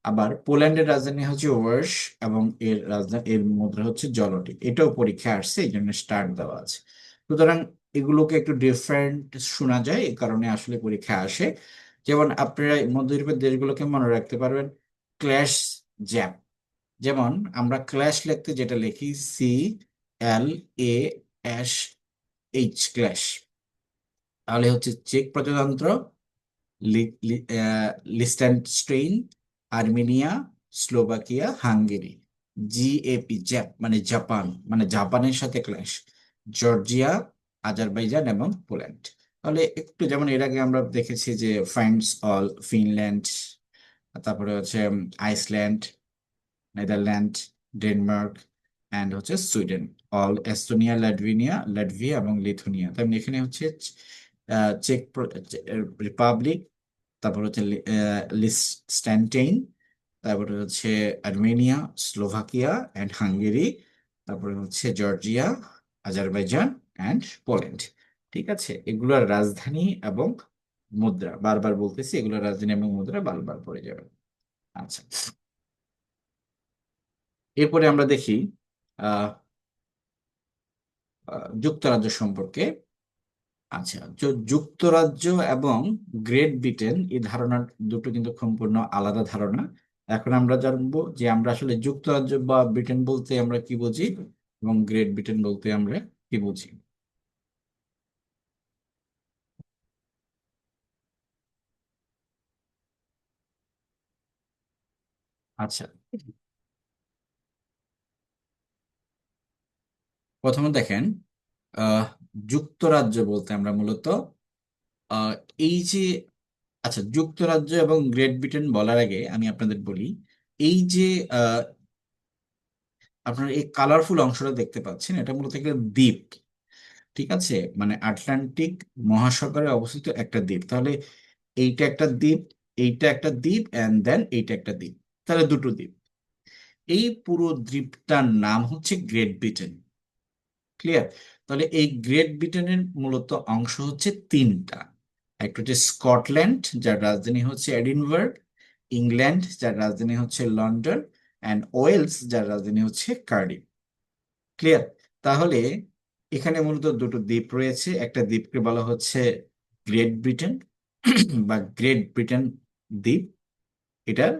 আবার পোল্যান্ডের রাজধানী হচ্ছে ওয়ার্স এবং এর মুদ্রা হচ্ছে জলটি, এটাও পরীক্ষায় আসছে, এই জন্য স্টার দেওয়া আছে। সুতরাং এগুলোকে একটু ডিফারেন্ট শোনা যায়, এই কারণে আসলে পরীক্ষায় আসে। যেমন আপনারা মধ্য ইউরোপের দেশগুলোকে মনে রাখতে পারবেন ক্ল্যাশ জ্যাপ। যেমন আমরা ক্ল্যাশ লিখতে যেটা লিখি CLASH, তাহলে হচ্ছে চেক প্রজাতন্ত্র, লিস্টেনস্টেইন, আর্মেনিয়া, স্লোভাকিয়া, হাঙ্গেরি। জ্যাপ মানে জাপান, মানে জাপানের সাথে ক্ল্যাশ, জর্জিয়া, আজারবাইজান এবং পোল্যান্ড। তাহলে একটু যেমন এর আগে আমরা দেখেছি যে ফিনল্যান্ড, তারপরে হচ্ছে আইসল্যান্ড, নেদারল্যান্ড, ডেনমার্ক অ্যান্ড হচ্ছে সুইডেন। এস্তোনিয়া, লাটভিয়া এবং লিথুনিয়া। তেমনি এখানে হচ্ছে চেক রিপাবলিক, তারপর হচ্ছে লিস্টেনস্টেইন, তারপরে হচ্ছে আর্মেনিয়া, স্লোভাকিয়া অ্যান্ড হাঙ্গেরি, তারপরে হচ্ছে জর্জিয়া, আজারবাইজান অ্যান্ড পোল্যান্ড। ঠিক আছে, এগুলোর রাজধানী এবং মুদ্রা বারবার বলতেছি, এগুলোর রাজধানী এবং মুদ্রা বারবার পড়ে যাবে। আচ্ছা, এরপরে আমরা দেখি আহ যুক্তরাজ্য সম্পর্কে। আচ্ছা, যুক্তরাজ্য এবং গ্রেট ব্রিটেন, এই ধারণা দুটো কিন্তু সম্পূর্ণ আলাদা ধারণা। এখন আমরা জানবো যে আমরা আসলে যুক্তরাজ্য বা ব্রিটেন বলতে আমরা কি বুঝি এবং গ্রেট ব্রিটেন বলতে আমরা কি বুঝি। আচ্ছা, প্রথমে দেখেন আহ যুক্তরাজ্য বলতে আমরা মূলত আহ এই যে, আচ্ছা, যুক্তরাজ্য এবং গ্রেট ব্রিটেন বলার আগে আমি আপনাদের বলি, এই যে আহ আপনারা এই কালারফুল অংশটা দেখতে পাচ্ছেন, এটা মূলত একটা দ্বীপ। ঠিক আছে, মানে আটলান্টিক মহাসাগরে অবস্থিত একটা দ্বীপ। তাহলে এইটা একটা দ্বীপ, এইটা একটা দ্বীপ এন্ড দেন এইটা একটা দ্বীপ, তাহলে দুটো দ্বীপ। এই পুরো দ্বীপটার নাম হচ্ছে গ্রেট ব্রিটেন। ক্লিয়ার? তাহলে এই গ্রেট ব্রিটেনের মূলত অংশ হচ্ছে তিনটা। একটা হচ্ছে স্কটল্যান্ড, যার রাজধানী হচ্ছে এডিনবার্গ। ইংল্যান্ড যার রাজধানী হচ্ছে লন্ডন, অ্যান্ড ওয়েলস যার রাজধানী হচ্ছে কার্ডিফ। ক্লিয়ার? তাহলে এখানে মূলত দুটো দ্বীপ রয়েছে, একটা দ্বীপকে বলা হচ্ছে গ্রেট ব্রিটেন বা গ্রেট ব্রিটেন দ্বীপ। এটার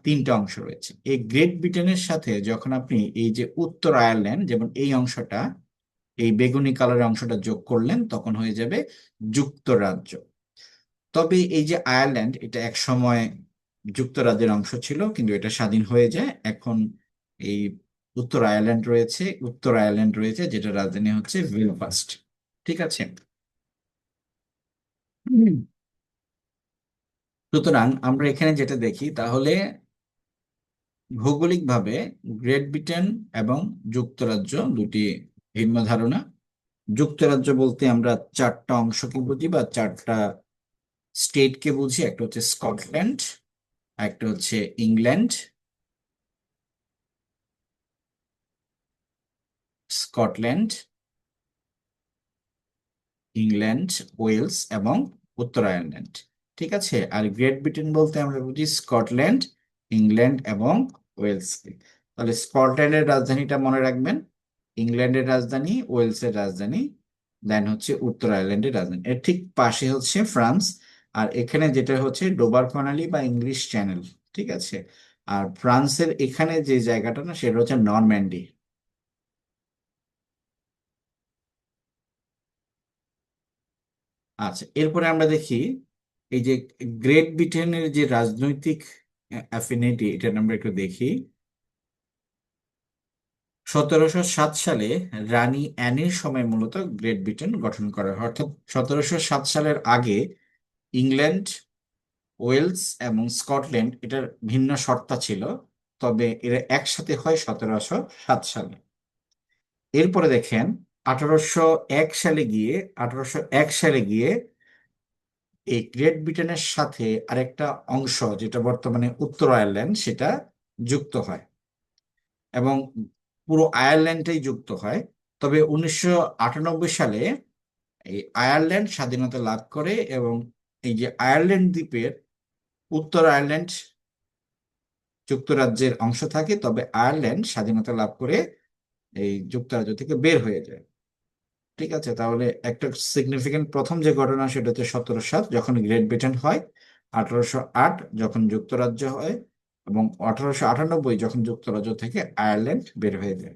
তিনটা অংশ রয়েছে। এই গ্রেট ব্রিটেনের সাথে যখন আপনি এই যে উত্তর আয়ারল্যান্ড, যেমন এই অংশটা, এই বেগুনি কালারের অংশটা যোগ করলেন, তখন হয়ে যাবে যুক্তরাজ্য। তবে এই যে আয়ারল্যান্ড, এটা এক সময় যুক্তরাজ্যের অংশ ছিল, কিন্তু এটা স্বাধীন হয়ে যায়। এখন এই উত্তর আয়ারল্যান্ড রয়েছে, যেটা রাজধানী হচ্ছে বেলফাস্ট। ঠিক আছে? হুম। সুতরাং আমরা এখানে যেটা দেখি, তাহলে ভৌগোলিকভাবে গ্রেট ব্রিটেন এবং যুক্তরাজ্য দুটি ভিন্ন ধারণা। যুক্তরাজ্য বলতে আমরা চারটা অংশকে বুঝি বা চারটা স্টেটকে বুঝি। একটা হচ্ছে স্কটল্যান্ড, একটা হচ্ছে ইংল্যান্ড, স্কটল্যান্ড, ইংল্যান্ড, ওয়েলস এবং উত্তর আয়ারল্যান্ড। ঠিক আছে? আর গ্রেট ব্রিটেন বলতে আমরা বুঝি স্কটল্যান্ড, ইংল্যান্ড এবং ওয়েলস। তাহলে স্কটল্যান্ডের রাজধানীটা মনে রাখবেন, ইংল্যান্ডের রাজধানী, ওয়েলসের রাজধানী, দেন হচ্ছে উত্তর আয়ারল্যান্ডের রাজধানী। এর ঠিক পাশে হচ্ছে ফ্রান্স। আর এখানে যেটা হচ্ছে ডোবার প্রণালী বা ইংলিশ চ্যানেল। ঠিক আছে? আর ফ্রান্সের এখানে যে জায়গাটা না, সেটা হচ্ছে নরম্যান্ডি। আচ্ছা, এরপরে আমরা দেখি এই যে গ্রেট ব্রিটেনের যে রাজনৈতিক অ্যাফিনিটি, এটা আমরা একটু দেখি। 1707 সালে রানী অ্যানির সময় মূলত গ্রেট ব্রিটেন গঠন করা হয়। অর্থাৎ 1707 সালের আগে ইংল্যান্ড, ওয়েলস এবং স্কটল্যান্ড এটার ভিন্ন সত্তা ছিল, তবে এরা একসাথে হয় 1707 সালে। এরপরে দেখেন 1801 সালে গিয়ে 1801 সালে গিয়ে এই গ্রেট ব্রিটেনের সাথে আরেকটা অংশ, যেটা বর্তমানে উত্তর আয়ারল্যান্ড, সেটা যুক্ত হয় এবং পুরো আয়ারল্যান্ডটাই যুক্ত হয়। তবে 1998 সালে এই আয়ারল্যান্ড স্বাধীনতা লাভ করে, এবং এই যে আয়ারল্যান্ড দ্বীপের উত্তর আয়ারল্যান্ড যুক্তরাজ্যের অংশ থাকে, তবে আয়ারল্যান্ড স্বাধীনতা লাভ করে এই যুক্তরাজ্য থেকে বের হয়ে যায়। ঠিক আছে? তাহলে একটা সিগনিফিকেন্ট প্রথম যে ঘটনা, সেটা হচ্ছে 1707 যখন গ্রেট ব্রিটেন হয়, 1808 যখন যুক্তরাজ্য হয়, এবং 1898 যখন যুক্তরাজ্য থেকে আয়ারল্যান্ড বের হয়ে যায়।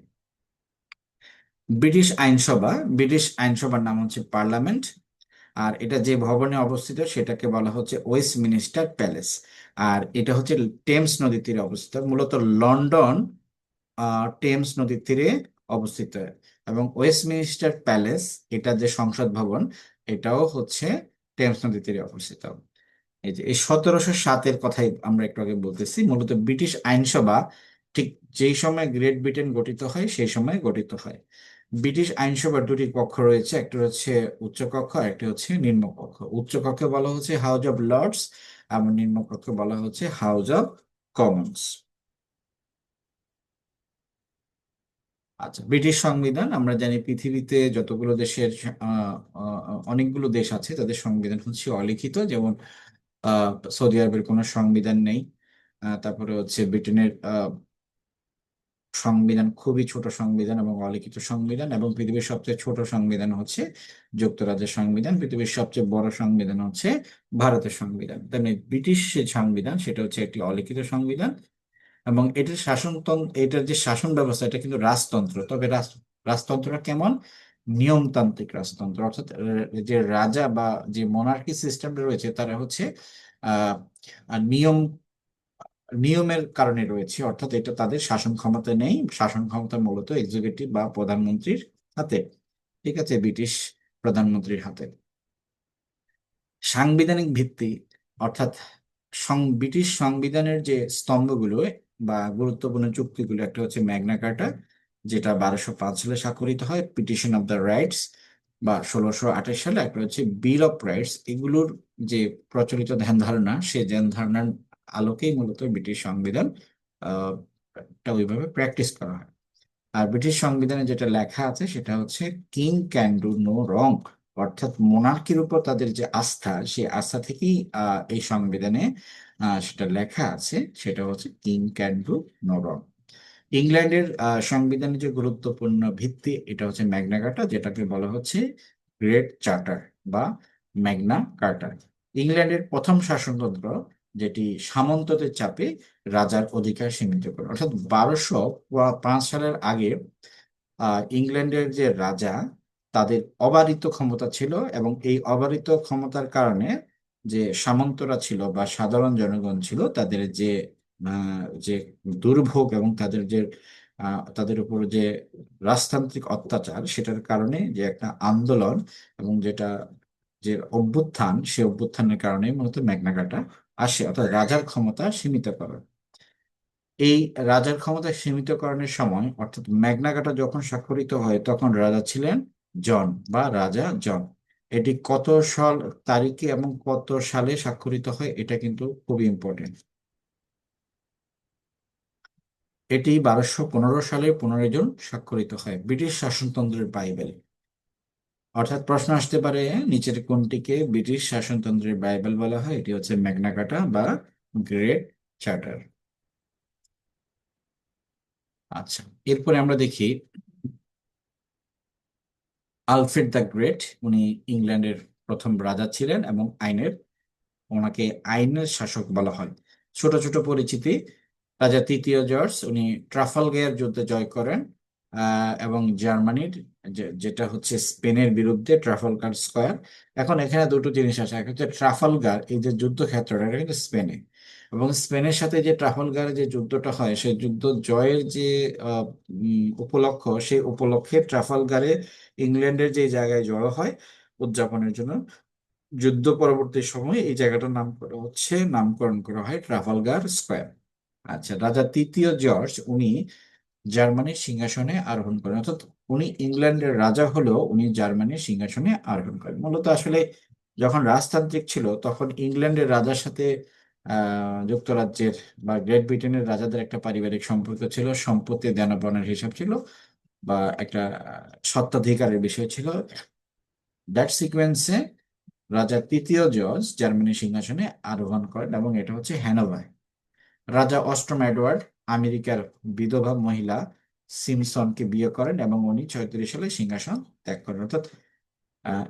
ব্রিটিশ আইনসভা, ব্রিটিশ আইনসভার নাম হচ্ছে পার্লামেন্ট। আর এটা যে ভবনে অবস্থিত সেটাকে বলা হচ্ছে ওয়েস্টমিনিস্টার প্যালেস। আর এটা হচ্ছে টেমস নদীর তীরে অবস্থিত, মূলত লন্ডন টেমস নদীর তীরে অবস্থিত। এবং ওয়েস্টমিনিস্টার প্যালেস, এটা যে সংসদ ভবন, এটাও হচ্ছে টেমস নদীর তীরে অবস্থিত। এই যে এই 1707-এর কথাই আমরা একটু আগে বলতেছি, মূলত ব্রিটিশ আইনসভা ঠিক যেই সময় গ্রেট ব্রিটেন গঠিত হয় সেই সময় গঠিত হয়। ব্রিটিশ আইনসভার দুটি কক্ষ রয়েছে, একটা হচ্ছে উচ্চ কক্ষ, আর একটা হচ্ছে নিম্ন কক্ষ। উচ্চ কক্ষে বলা হচ্ছে হাউস অফ লর্ডস, এবং নিম্ন কক্ষে বলা হচ্ছে হাউস অফ কমন্স। আচ্ছা, ব্রিটিশ সংবিধান আমরা জানি পৃথিবীতে যতগুলো দেশের অনেকগুলো দেশ আছে, তাদের সংবিধান হচ্ছে অলিখিত। যেমন আহ, সৌদি আরবের কোনো সংবিধান নেই। তারপরে হচ্ছে ব্রিটেনের সংবিধান খুবই ছোট সংবিধান এবং অলিখিত সংবিধান। এবং পৃথিবীর সবচেয়ে ছোট সংবিধান হচ্ছে যুক্তরাজ্যের সংবিধান। পৃথিবীর সবচেয়ে বড় সংবিধান হচ্ছে ভারতের সংবিধান। তেমনি ব্রিটিশ যে সংবিধান, সেটা হচ্ছে একটি অলিখিত সংবিধান। এবং এটার যে শাসন ব্যবস্থা, এটা কিন্তু রাজতন্ত্র। তবে রাজতন্ত্রটা কেমন? নিয়মতান্ত্রিক রাজতন্ত্র। অর্থাৎ যে রাজা বা যে মোনার্কি সিস্টেমটা রয়েছে, তারা হচ্ছে আহ নিয়ম নিয়মের কারণে রয়েছে। অর্থাৎ এটা তাদের শাসন ক্ষমতা নেই, শাসন ক্ষমতা মূলত এক্সিকিউটিভ বা প্রধানমন্ত্রীর হাতে। ঠিক আছে? ব্রিটিশ প্রধানমন্ত্রীর হাতে। সাংবিধানিক ভিত্তি, অর্থাৎ ব্রিটিশ সংবিধানের যে স্তম্ভগুলো বা গুরুত্বপূর্ণ চুক্তিগুলো, একটা হচ্ছে ম্যাগনা কার্টা, যেটা 1205 সালে স্বাক্ষরিত হয়, পিটিশন অফ দ্য রাইটস বা 1628 সালে, একটা হচ্ছে বিল অফ রাইটস। এগুলোর যে প্রচলিত ধ্যান ধারণা, সে ধ্যান ধারণার আলোকেই মূলত ব্রিটিশ সংবিধান আহ টা ওইভাবে প্র্যাকটিস করা হয়। আর ব্রিটিশ সংবিধানে যেটা লেখা আছে, সেটা হচ্ছে king can do no wrong. অর্থাৎ মোনার্কির উপর তাদের যে আস্থা, সেই আস্থা থেকেই এই সংবিধানে সেটা লেখা আছে, সেটা হচ্ছে king can do no wrong. ইংল্যান্ডের সংবিধানের যে গুরুত্বপূর্ণ ভিত্তি, এটা হচ্ছে ম্যাগনা কার্টা, যেটাকে বলা হচ্ছে গ্রেট চার্টার বা ম্যাগনা কার্টা। ইংল্যান্ডের প্রথম শাসনতন্ত্র, যেটি সামন্তদের চাপে রাজার অধিকার সীমিত করে, অর্থাৎ 1205 সালের আগে ইংল্যান্ডের যে রাজা, তাদের অবারিত ক্ষমতা ছিল, এবং এই অবারিত ক্ষমতার কারণে যে সামন্তরা ছিল বা সাধারণ জনগণ ছিল, তাদের যে দুর্ভোগ এবং তাদের উপর যে রাজতান্ত্রিক অত্যাচার, সেটার কারণে যে একটা আন্দোলন এবং যে অভ্যুত্থান, সে অভ্যুত্থানের কারণে মূলত ম্যাগনা কার্টা আসে, অর্থাৎ রাজার ক্ষমতা সীমিত করা। এই রাজার ক্ষমতা সীমিতকরণের সময়, অর্থাৎ ম্যাগনা কার্টা যখন স্বাক্ষরিত হয়, তখন রাজা ছিলেন জন বা রাজা জন। এটি কত সাল তারিখে এবং কত সালে স্বাক্ষরিত হয়, এটা কিন্তু খুবই ইম্পর্টেন্ট। এটি 1215 সালে 15 জন স্বাক্ষরিত হয়, ব্রিটিশ শাসনতন্ত্রের বাইবেল। অর্থাৎ প্রশ্ন আসতে পারে, নিচের কোনটিকে ব্রিটিশ শাসনতন্ত্রের বাইবেল বলা হয়? এটি হচ্ছে ম্যাগনা কার্টা বা গ্রেট চার্টার। আচ্ছা, এরপরে আমরা দেখি আলফ্রেড দ্য গ্রেট। উনি ইংল্যান্ডের প্রথম রাজা ছিলেন এবং ওনাকে আইনের শাসক বলা হয়। ছোট ছোট পরিচিতি: রাজা তৃতীয় জর্জ, উনি ট্রাফালগার যুদ্ধে জয় করেন, এবং জার্মানির যেটা হচ্ছে স্পেনের বিরুদ্ধে ট্রাফালগার স্কয়ার। এখন এখানে দুটো জিনিস আছে, এক হচ্ছে ট্রাফালগার, এই যে যুদ্ধক্ষেত্রটা, এটা কিন্তু স্পেনে, এবং স্পেনের সাথে যে ট্রাফালগারের যে যুদ্ধটা হয়, সেই যুদ্ধ জয়ের যে উপলক্ষ, সেই উপলক্ষে ট্রাফালগারে ইংল্যান্ডের যে জায়গায় জড়ো হয় উদযাপনের জন্য, যুদ্ধ পরবর্তী সময়ে এই জায়গাটার নামকরণ করা হয় ট্রাফালগার স্কয়ার। আচ্ছা, রাজা তৃতীয় জর্জ, উনি জার্মানির সিংহাসনে আরোহণ করেন, অর্থাৎ উনি ইংল্যান্ডের রাজা হলেও উনি জার্মানির সিংহাসনে আরোহণ করেন। মূলত আসলে যখন রাজতান্ত্রিক ছিল, তখন ইংল্যান্ডের রাজার সাথে যুক্তরাজ্যের বা গ্রেট ব্রিটেনের রাজাদের একটা পারিবারিক সম্পর্ক ছিল, সম্পত্তি দেনাপাওনার হিসাব ছিল, বা একটা স্বত্বাধিকারের বিষয় ছিল। দ্যাট সিকোয়েন্সে রাজা তৃতীয় জর্জ জার্মানি সিংহাসনে আরোহণ করেন, এবং এটা হচ্ছে হ্যানোভার। রাজা অষ্টম এডওয়ার্ড আমেরিকার বিধবা মহিলা সিমসনকে বিয়ে করেন, এবং উনি 36 সালে সিংহাসন ত্যাগ করেন। অর্থাৎ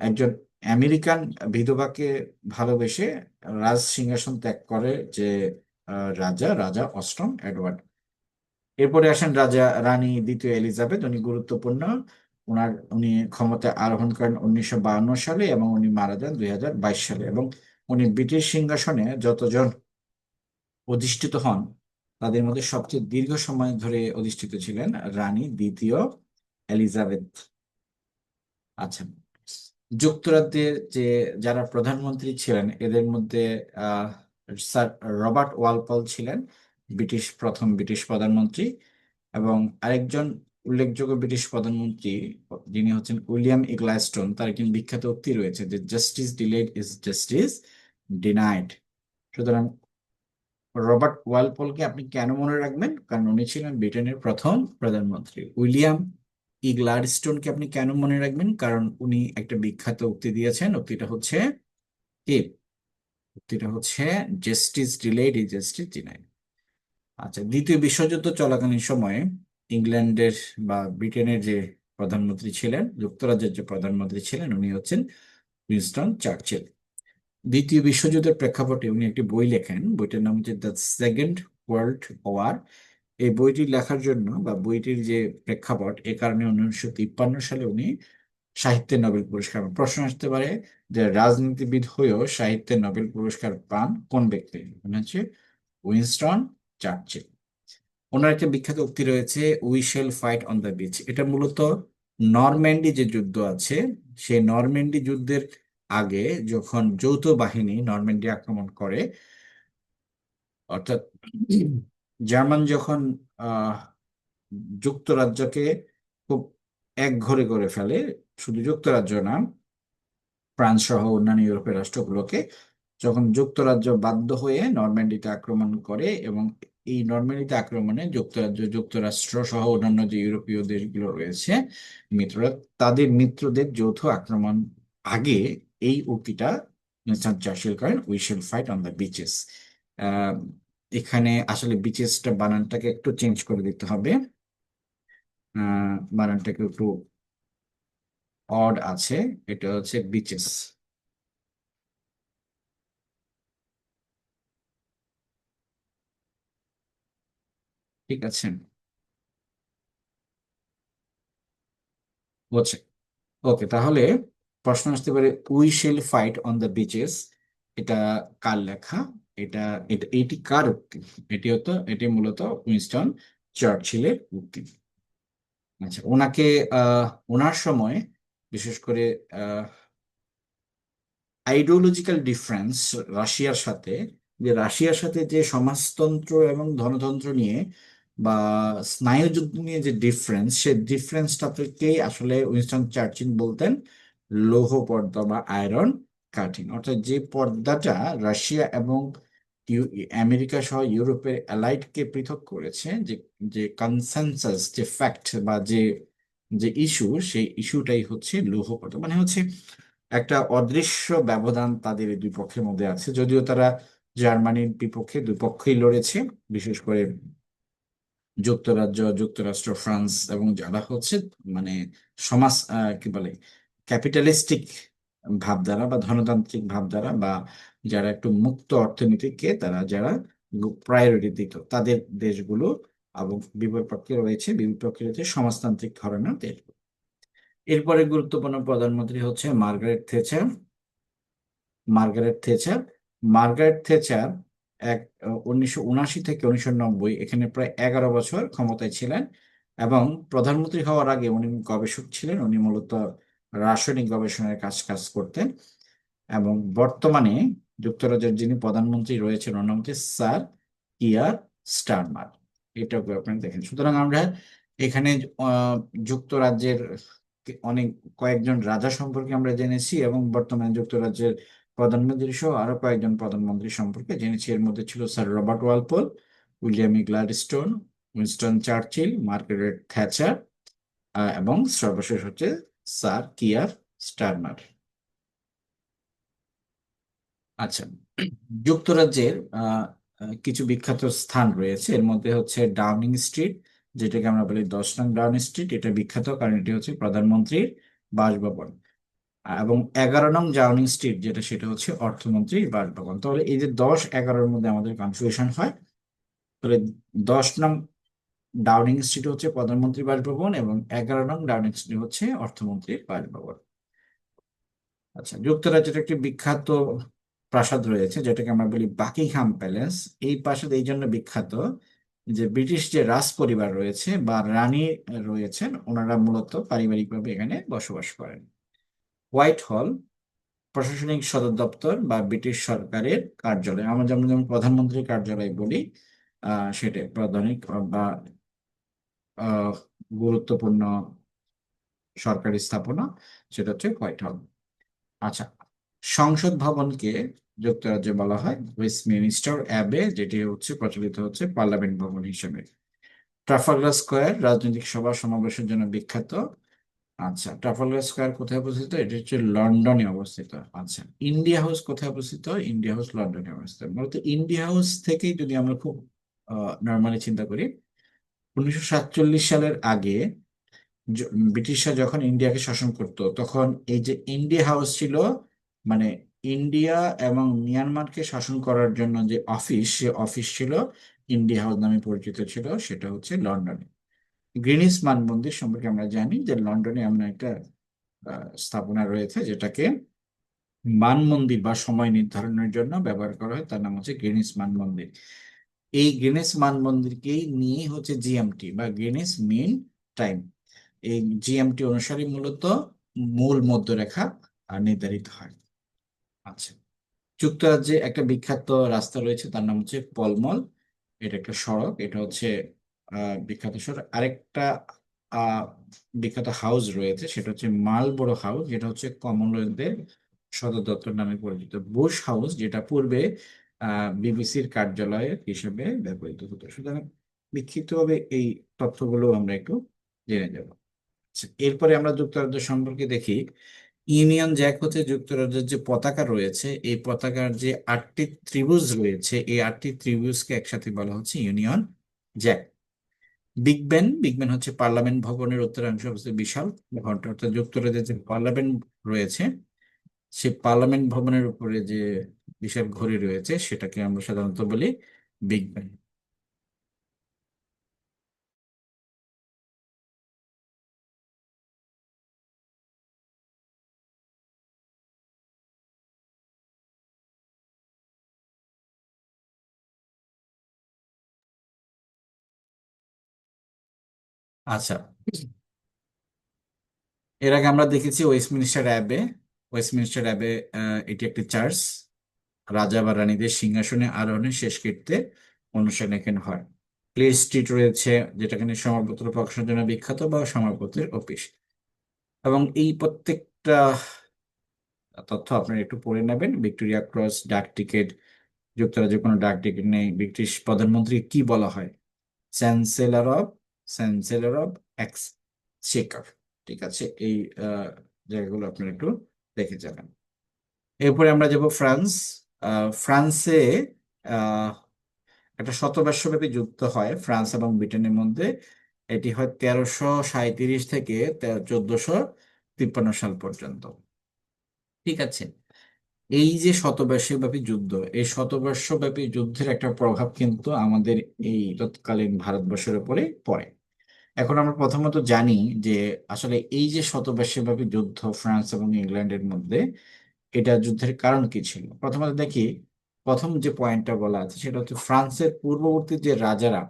একজন আমেরিকান বিধবাকে ভালোবেসে রাজ সিংহাসন ত্যাগ করে যে রাজা, রাজা অষ্টম এডওয়ার্ড। এরপরে আসেন রাজা রানী দ্বিতীয় এলিজাবেথ, উনি গুরুত্বপূর্ণ। উনি ক্ষমতায় আরোহণ করেন 1952 সালে, এবং উনি মারা যান 2022 সালে। এবং উনি ব্রিটিশ সিংহাসনে যতজন অধিষ্ঠিত হন, তাদের মধ্যে সবচেয়ে দীর্ঘ সময় ধরে অধিষ্ঠিত ছিলেন রানী দ্বিতীয় এলিজাবেথ। আচ্ছা, যুক্তরাজ্যের যারা প্রধানমন্ত্রী ছিলেন, এদের মধ্যে আহ স্যার রবার্ট ওয়ালপল ছিলেন প্রথম ব্রিটিশ প্রধানমন্ত্রী, এবং আরেকজন উল্লেখযোগ্য ব্রিটিশ প্রধানমন্ত্রী, যিনি হচ্ছেন উইলিয়াম গ্ল্যাডস্টোন। তার একটি বিখ্যাত উক্তি রয়েছে যে justice delayed is justice denied. সুতরাং রবার্ট ওয়ালপলকে আপনি কেন মনে রাখবেন? কারণ উনি ছিলেন ব্রিটেনের প্রথম প্রধানমন্ত্রী। উইলিয়াম গ্ল্যাডস্টোনকে আপনি কেন মনে রাখবেন? কারণ উনি একটা বিখ্যাত উক্তি দিয়েছেন। কি উক্তিটা হচ্ছে justice delayed is justice denied. আচ্ছা, দ্বিতীয় বিশ্বযুদ্ধ চলাকালীন সময়ে ইংল্যান্ডের বা ব্রিটেনের যে প্রধানমন্ত্রী ছিলেন, যুক্তরাজ্যের যে প্রধানমন্ত্রী ছিলেন, উনি হচ্ছেন উইনস্টন চার্চিল। দ্বিতীয় বিশ্বযুদ্ধের প্রেক্ষাপটে উনি একটি বই লেখেন, বইটার নাম হচ্ছে দ্য সেকেন্ড ওয়ার্ল্ড ওয়ার। এই বইটি লেখার জন্য বা বইটির যে প্রেক্ষাপট, এ কারণে 1953 সালে উনি সাহিত্যে নোবেল পুরস্কার পান। প্রশ্ন আসতে পারে যে রাজনীতিবিদ হয়েও সাহিত্যে নোবেল পুরস্কার পান কোন ব্যক্তি? মানে হচ্ছে উইনস্টন চার্চিল। ওনার একটা বিখ্যাত উক্তি রয়েছে, we shall fight on the beach. এটা মূলত নরম্যান্ডি যে যুদ্ধ আছে, সেই নরম্যান্ডি যুদ্ধের আগে, যখন যৌথ বাহিনী নরম্যান্ডি আক্রমণ করে, অর্থাৎ জার্মান যখন আহ যুক্তরাজ্যকে খুব একঘরে করে ফেলে, শুধু যুক্তরাজ্য না, ফ্রান্স সহ অন্যান্য ইউরোপের রাষ্ট্রগুলোকে, যখন যুক্তরাজ্য বাধ্য হয়ে নরম্যান্ডিতে আক্রমণ করে, এবং এই নরম্যান্ডিতে আক্রমণে যুক্তরাষ্ট্র সহ অন্যান্য যে ইউরোপীয় দেশগুলো রয়েছে মিত্ররা, তাদের মিত্রদের যৌথ আক্রমণ আগে এই উক্তিটা উইনস্টন চার্চিল করেন, we shall fight on the beaches. আহ, এখানে আসলে বিচেসটা বানানটাকে একটু চেঞ্জ করে দিতে হবে। বানানটাকে একটু অড আছে, এটা হচ্ছে বিচেস। ঠিক আছে, বুঝছে। ওকে, তাহলে প্রশ্ন আসতে পারে we shall fight on the beaches, এটা কার লেখা? এটা এটি কার উক্তি? এটি মূলত উইনস্টন চার্চিলের উক্তি। আচ্ছা, ওনাকে ওনার সময় বিশেষ করে আইডিওলজিক্যাল ডিফারেন্স রাশিয়ার সাথে, যে সমাজতন্ত্র এবং ধনতন্ত্র নিয়ে বা স্নায়ুযুদ্ধ নিয়ে যে ডিফারেন্স, সে ডিফারেন্সটাকেই আসলে উইনস্টন চার্চিল বলতেন লৌহ পর্দা বা আয়রন কার্টিন। অর্থাৎ যে পর্দাটা রাশিয়া এবং আমেরিকা সহ ইউরোপের অ্যালাইডকে পৃথক করেছে, যে যে কনসেনসাস, যে ফ্যাক্ট বা যে যে ইস্যু, সেই ইস্যুটাই হচ্ছে লৌহ পর্দা। মানে হচ্ছে একটা অদৃশ্য ব্যবধান তাদের এই দুই পক্ষের মধ্যে আছে। যদিও তারা জার্মানির বিপক্ষে দুই পক্ষেই লড়েছে, বিশেষ করে যুক্তরাজ্য, যুক্তরাষ্ট্র, ফ্রান্স এবং যারা হচ্ছে মানে সমাজ কি বলে ক্যাপিটালিস্টিক ভাবধারা বা ধনতান্ত্রিক ভাবধারা, বা যারা একটু মুক্ত অর্থনীতিকে তারা যারা প্রায়োরিটি দিত, তাদের দেশগুলো। এবং বিপরীত পক্ষে রয়েছে সমাজতান্ত্রিক ধরনের দেশ। এরপরে গুরুত্বপূর্ণ প্রধানমন্ত্রী হচ্ছে মার্গারেট থেচার। মার্গারেট থেচার এক 1979 থেকে 1990 এখানে প্রায় 11 বছর ক্ষমতায় ছিলেন। এবং প্রধানমন্ত্রী হওয়ার আগে উনি গবেষক ছিলেন, উনি মূলত রাসায়নিক গবেষণার কাজ কাজ করতেন। এবং বর্তমানে যুক্তরাজ্যের যিনি প্রধানমন্ত্রী রয়েছেন ওনার নাম হচ্ছে স্যার কিয়ার স্টারমার। এটাকে আপনারা দেখেন। সুতরাং আমরা এখানে আহ, যুক্তরাজ্যের অনেক কয়েকজন রাজা সম্পর্কে আমরা জেনেছি, এবং বর্তমানে যুক্তরাজ্যের প্রধানমন্ত্রী সহ আরো কয়েকজন প্রধানমন্ত্রী সম্পর্কে জেনেছি। এর মধ্যে ছিল sir Robert Walpole, William Gladstone, Winston Churchill, Margaret Thatcher, এবং সর্বশেষ হচ্ছে স্যার কিয়ার স্টারমার। আচ্ছা, যুক্তরাজ্যের কিছু বিখ্যাত স্থান রয়েছে। এর মধ্যে হচ্ছে ডাউনিং স্ট্রিট, যেটাকে আমরা বলি 10 নং ডাউনিং স্ট্রিট। এটা বিখ্যাত কারণ এটি হচ্ছে প্রধানমন্ত্রীর বাসভবন। এবং 11 নং ডাউনিং স্ট্রিট, সেটা হচ্ছে অর্থমন্ত্রীর বাসভবন। তাহলে এই যে 10-11-র মধ্যে আমাদের কনফিউশন হয়। তাহলে 10 নং ডাউনিং স্ট্রিট হচ্ছে প্রধানমন্ত্রীর বাসভবন, এবং 11 নং ডাউনিং স্ট্রিট হচ্ছে অর্থমন্ত্রীর বাসভবন। আচ্ছা, যুক্তরাজ্যের একটি বিখ্যাত প্রাসাদ রয়েছে, যেটাকে আমরা বলি বাকিংহাম প্যালেস। এই প্রাসাদ এই জন্য বিখ্যাত যে ব্রিটিশ যে রাজ পরিবার রয়েছে বা রানী রয়েছেন, ওনারা মূলত পারিবারিকভাবে এখানে বসবাস করেন। হোয়াইট হল প্রশাসনিক সদর দপ্তর বা ব্রিটিশ সরকারের কার্যালয়। আমরা যেমন যেমন প্রধানমন্ত্রীর কার্যালয় বলি, সেটা প্রধানিক বা আহ, গুরুত্বপূর্ণ সরকারি স্থাপনা, সেটা হচ্ছে হোয়াইট হল। আচ্ছা, সংসদ ভবনকে যুক্তরাজ্যে বলা হয় ওয়েস্টমিনিস্টার অ্যাবে, যেটি হচ্ছে প্রচলিত হচ্ছে পার্লামেন্ট ভবন হিসেবে। ট্রাফালগার স্কোয়ার রাজনৈতিক সভা সমাবেশের জন্য বিখ্যাত। আচ্ছা, ট্রাফালগার স্কোয়ার কোথায় অবস্থিত? এটি হচ্ছে লন্ডনে অবস্থিত। আচ্ছা, ইন্ডিয়া হাউস কোথায় অবস্থিত? ইন্ডিয়া হাউস লন্ডনে অবস্থিত। মূলত ইন্ডিয়া হাউস থেকেই যদি আমরা খুব নর্মালি চিন্তা করি, 1947 সালের আগে ব্রিটিশরা যখন ইন্ডিয়াকে শাসন করত, তখন এই যে ইন্ডিয়া হাউস ছিল, মানে ইন্ডিয়া এবং মিয়ানমারকে শাসন করার জন্য যে অফিস, সে অফিস ছিল ইন্ডিয়া হাউস নামে পরিচিত ছিল, সেটা হচ্ছে লন্ডনে। গ্রিনিস মানমন্দির সম্পর্কে আমরা জানি যে লন্ডনে এমন একটা স্থাপনা রয়েছে যেটাকে মানমন্দির বা সময় নির্ধারণের জন্য ব্যবহার করা হয়, তার নাম হচ্ছে গ্রিনিস মানমন্দির। এই গ্রিনিস মানমন্দিরকেই নিয়ে হচ্ছে জিএমটি বা গ্রিনিস মিন টাইম। এই জিএমটি অনুসারে মূলত মূল মধ্যরেখা নির্ধারিত হয়। আচ্ছা, যুক্তরাজ্যে একটা বিখ্যাত রাস্তা রয়েছে, তার নাম হচ্ছে পলমল। এটা একটা সড়ক, এটা হচ্ছে বিখ্যাত সড়ক। আরেকটা আহ, বিখ্যাত হাউস রয়েছে, সেটা হচ্ছে মালবোরো হাউস, যেটা হচ্ছে কমনওয়েলথের সদর দপ্তর নামে পরিচিত। বুশ হাউস, যেটা পূর্বে বিবিসির কার্যালয় হিসেবে ব্যবহৃত হতো। সুতরাং বিক্ষিপ্তভাবে এই তথ্যগুলো আমরা একটু জেনে যাব। আচ্ছা, এরপরে আমরা যুক্তরাজ্য সম্পর্কে দেখি। ইউনিয়ন জ্যাক হচ্ছে যুক্তরাজ্যের যে পতাকা রয়েছে, এই পতাকার যে 8টি ত্রিভুজ রয়েছে, এই 8টি ত্রিভুজকে একসাথে বলা হচ্ছে ইউনিয়ন জ্যাক। বিগ বেন হচ্ছে পার্লামেন্ট ভবনের উত্তরাংশ হচ্ছে বিশাল ঘরটা, অর্থাৎ যুক্তরাজ্যের যে পার্লামেন্ট রয়েছে সেই পার্লামেন্ট ভবনের উপরে যে বিশাল ঘড়ি রয়েছে সেটাকে আমরা সাধারণত বলি বিগ বেন। আচ্ছা, এর আগে আমরা দেখেছি ওয়েস্টমিনিস্টার অ্যাবে। ওয়েস্টমিনিস্টার অ্যাবে এটি একটি চার্চ, রাজা বা রানীদের সিংহাসনে আরোহণের শেষকৃত্যে অনুষ্ঠান এখানে হয়। ক্লে স্ট্রিট রয়েছে, যেটা কিনা সমাজপত্র প্রকাশের জন্য বিখ্যাত, বা সমাজপত্রের অফিস। এবং এই প্রত্যেকটা তথ্য আপনারা একটু পড়ে নেবেন। ভিক্টোরিয়া ক্রস, ডাক টিকিট, যুক্তরাজ্যের কোনো ডাক টিকিট নেই। ব্রিটিশ প্রধানমন্ত্রী কি বলা হয়? Chancellor of chancellor of Exchequer. ঠিক আছে, এই আহ, জায়গাগুলো আপনারা একটু দেখে যাবেন। এরপরে আমরা যাব ফ্রান্স। ফ্রান্সে আহ, একটা শতবর্ষব্যাপী যুদ্ধ হয় ফ্রান্স এবং ব্রিটেনের মধ্যে। এটি হয় 1337 থেকে 1453 সাল পর্যন্ত। ঠিক আছে, এই যে শতবর্ষব্যাপী যুদ্ধ, এই শতবর্ষব্যাপী যুদ্ধের একটা প্রভাব কিন্তু আমাদের এই তৎকালীন ভারতবর্ষের উপরে পড়ে। এখন আমরা প্রথমত জানি যে আসলে এই যে শতবর্ষব্যাপী যুদ্ধ ফ্রান্স এবং ইংল্যান্ডের মধ্যে, এটা যুদ্ধের কারণ কি ছিল। প্রথমত দেখি, প্রথম যে পয়েন্টটা বলা আছে সেটা হচ্ছে ফ্রান্সের পূর্ববর্তী যে রাজারা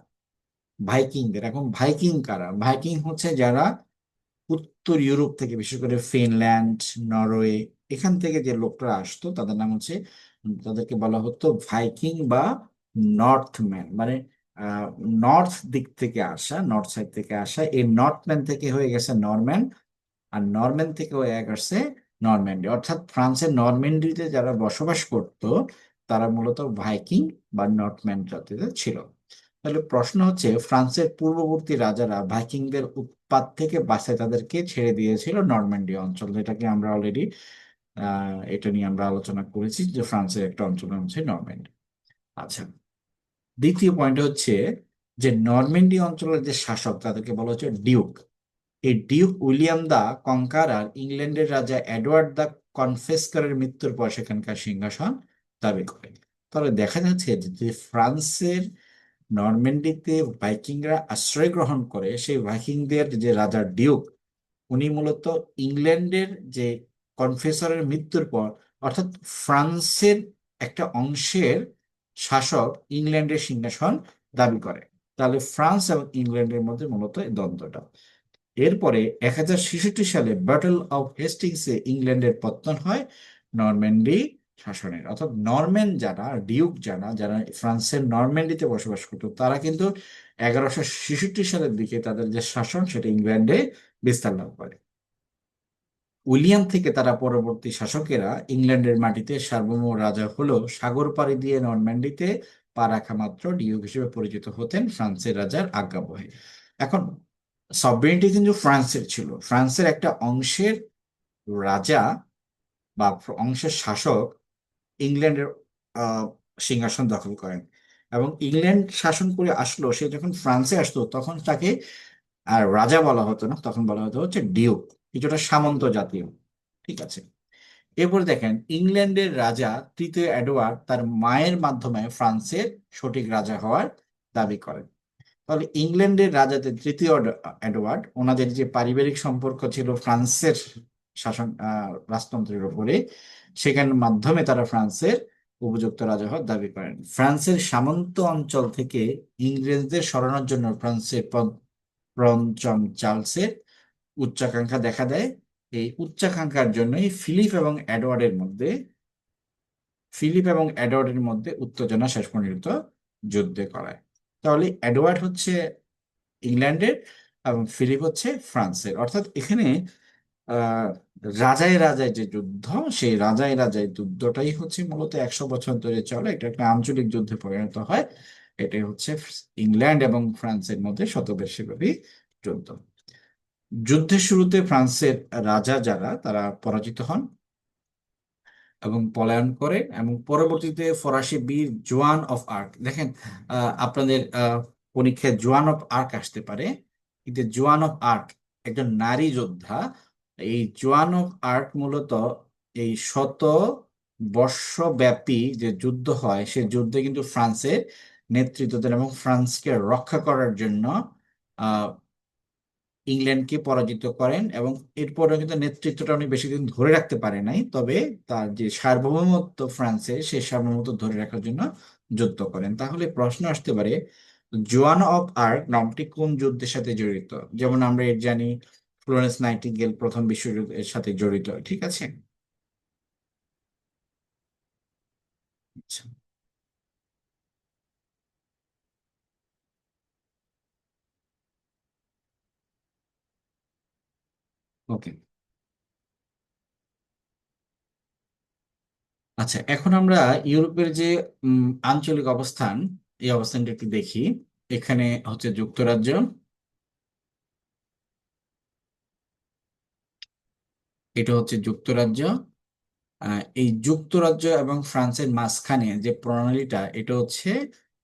ভাইকিংদের। এখন ভাইকিং কারা? ভাইকিং হচ্ছে যারা উত্তর ইউরোপ থেকে, বিশেষ করে ফিনল্যান্ড, নরওয়ে, এখান থেকে যে লোকরা আসতো তাদের নাম হচ্ছে, তাদেরকে বলা হতো ভাইকিং বা নর্থম্যান। মানে নর্থ দিক থেকে আসা, নর্থ সাইড থেকে আসা, এই নর্থম্যান থেকে হয়ে গেছে নরম্যান, আর নরম্যান থেকে হয়ে গেছে নরম্যান্ডি। অর্থাৎ ফ্রান্সের নরম্যান্ডিতে যারা বসবাস করত তারা মূলত ভাইকিং বা নর্থম্যান জাতিতে ছিল। তাহলে প্রশ্ন হচ্ছে, ফ্রান্সের পূর্ববর্তী রাজারা ভাইকিংদের উৎপাত থেকে বাঁচায় তাদেরকে ছেড়ে দিয়েছিল নরম্যান্ডি অঞ্চল, যেটাকে আমরা অলরেডি এটা নিয়ে আমরা আলোচনা করেছি যে ফ্রান্সের একটা অঞ্চল হচ্ছে নরম্যান্ডি। আচ্ছা, দ্বিতীয় পয়েন্ট হচ্ছে যে নরম্যান্ডি অঞ্চলের যে শাসক তাদেরকে বলা হচ্ছে ডিউক। এই ডিউক উইলিয়াম দা কনকারার ইংল্যান্ডের রাজা এডওয়ার্ড দা কনফেসকারের মৃত্যুর পর সেখানকার সিংহাসন দাবি করেন। তাহলে দেখা যাচ্ছে যে ফ্রান্সের নরম্যান্ডিতে ভাইকিংরা আশ্রয় গ্রহণ করে, সেই ভাইকিংদের যে রাজা ডিউক, উনি মূলত ইংল্যান্ডের যে কনফেসরের মৃত্যুর পর, অর্থাৎ ফ্রান্সের একটা অংশের শাসক ইংল্যান্ডের সিংহাসন দাবি করে। তাহলে ফ্রান্স এবং ইংল্যান্ডের মধ্যে মূলত এই দ্বন্দ্বটা। এরপরে 1066 সালে ব্যাটল অফ হেস্টিংসে ইংল্যান্ডের পতন হয় নরম্যান্ডি শাসনের। অর্থাৎ নরম্যান যারা, ডিউক যারা, যারা ফ্রান্সের নরম্যান্ডিতে বসবাস করতো, তারা কিন্তু 1166 সালের দিকে তাদের যে শাসন সেটা ইংল্যান্ডে বিস্তার লাভ করে। উইলিয়াম থেকে তারা পরবর্তী শাসকেরা ইংল্যান্ডের মাটিতে সার্বভৌম রাজা হলেও সাগর পাড়ি দিয়ে নরম্যান্ডিতে পা রাখা মাত্র ডিউক হিসেবে পরিচিত হতেন ফ্রান্সের রাজার আজ্ঞাবহে। এখন সভরেনিটি কিন্তু ফ্রান্সের ছিল, ফ্রান্সের একটা অংশের রাজা বা অংশের শাসক ইংল্যান্ডের আহ, সিংহাসন দখল করেন। এবং ইংল্যান্ড শাসন করে আসলো, সে যখন ফ্রান্সে আসতো তখন তাকে আর রাজা বলা হতো না, তখন বলা হতো হচ্ছে ডিউক, কিছুটা সামন্ত জাতীয়। ঠিক আছে, এরপর দেখেন ইংল্যান্ডের রাজা তৃতীয় এডওয়ার্ড তার মায়ের মাধ্যমে ফ্রান্সের সঠিক রাজা হওয়ার দাবি করেন। তাহলে ইংল্যান্ডের রাজাদের তৃতীয় এডওয়ার্ড, ওনাদের যে পারিবারিক সম্পর্ক ছিল ফ্রান্সের শাসন রাজতন্ত্রের উপরে, সেখানের মাধ্যমে তারা ফ্রান্সের উপযুক্ত রাজা হওয়ার দাবি করেন। ফ্রান্সের সামন্ত অঞ্চল থেকে ইংরেজদের সরানোর জন্য ফ্রান্সের পঞ্চম চার্লসের উচ্চাকাঙ্ক্ষা দেখা দেয়। এই উচ্চাকাঙ্ক্ষার জন্যই ফিলিপ এবং এডওয়ার্ডের মধ্যে উত্তেজনা শেষ পর্যন্ত যুদ্ধে করায়। তাহলে এডওয়ার্ড হচ্ছে ইংল্যান্ডের এবং ফিলিপ হচ্ছে ফ্রান্সের। অর্থাৎ এখানে আহ রাজায় রাজায় যে যুদ্ধ, সেই রাজায় রাজায় যুদ্ধটাই হচ্ছে মূলত 100 বছর ধরে চলে। এটা একটা আঞ্চলিক যুদ্ধে পরিণত হয়। এটাই হচ্ছে ইংল্যান্ড এবং ফ্রান্সের মধ্যে শতবর্ষব্যাপী যুদ্ধ। যুদ্ধের শুরুতে ফ্রান্সের রাজা যারা তারা পরাজিত হন এবং পলায়ন করে, এবং পরবর্তীতে ফরাসি বীর জোয়ান অফ আর্ক, দেখেন আপনাদের পরীক্ষায় জোয়ান অফ আর্ক আসতে পারে, কিন্তু জোয়ান অফ আর্ক একজন নারী যোদ্ধা। এই জোয়ান অফ আর্ক মূলত এই বর্ষব্যাপী যে যুদ্ধ হয় সে যুদ্ধে কিন্তু ফ্রান্সের নেতৃত্ব দেন এবং ফ্রান্সকে রক্ষা করার জন্য ইংল্যান্ডকে পরাজিত করেন, এবং এরপরে কিন্তু নেতৃত্বটা উনি বেশি দিন ধরে রাখতে পারে নাই, তবে তার যে সার্বভৌমত্ব ফ্রান্সের সেই সার্বভৌমত্ব ধরে রাখার জন্য যুদ্ধ করেন। তাহলে প্রশ্ন আসতে পারে জোয়ান অফ আর্ক নামটি কোন যুদ্ধের সাথে জড়িত? যেমন আমরা এর জানি ফ্লোরেন্স নাইটিঙ্গেল প্রথম বিশ্বযুদ্ধের সাথে জড়িত, ঠিক আছে। আচ্ছা, ওকে। আচ্ছা, এখন আমরা ইউরোপের যে আঞ্চলিক অবস্থান, এই অবস্থানটা একটু দেখি। এখানে হচ্ছে যুক্তরাজ্য, এটা হচ্ছে যুক্তরাজ্য। এই যুক্তরাজ্য এবং ফ্রান্সের মাঝখানে যে প্রণালীটা, এটা হচ্ছে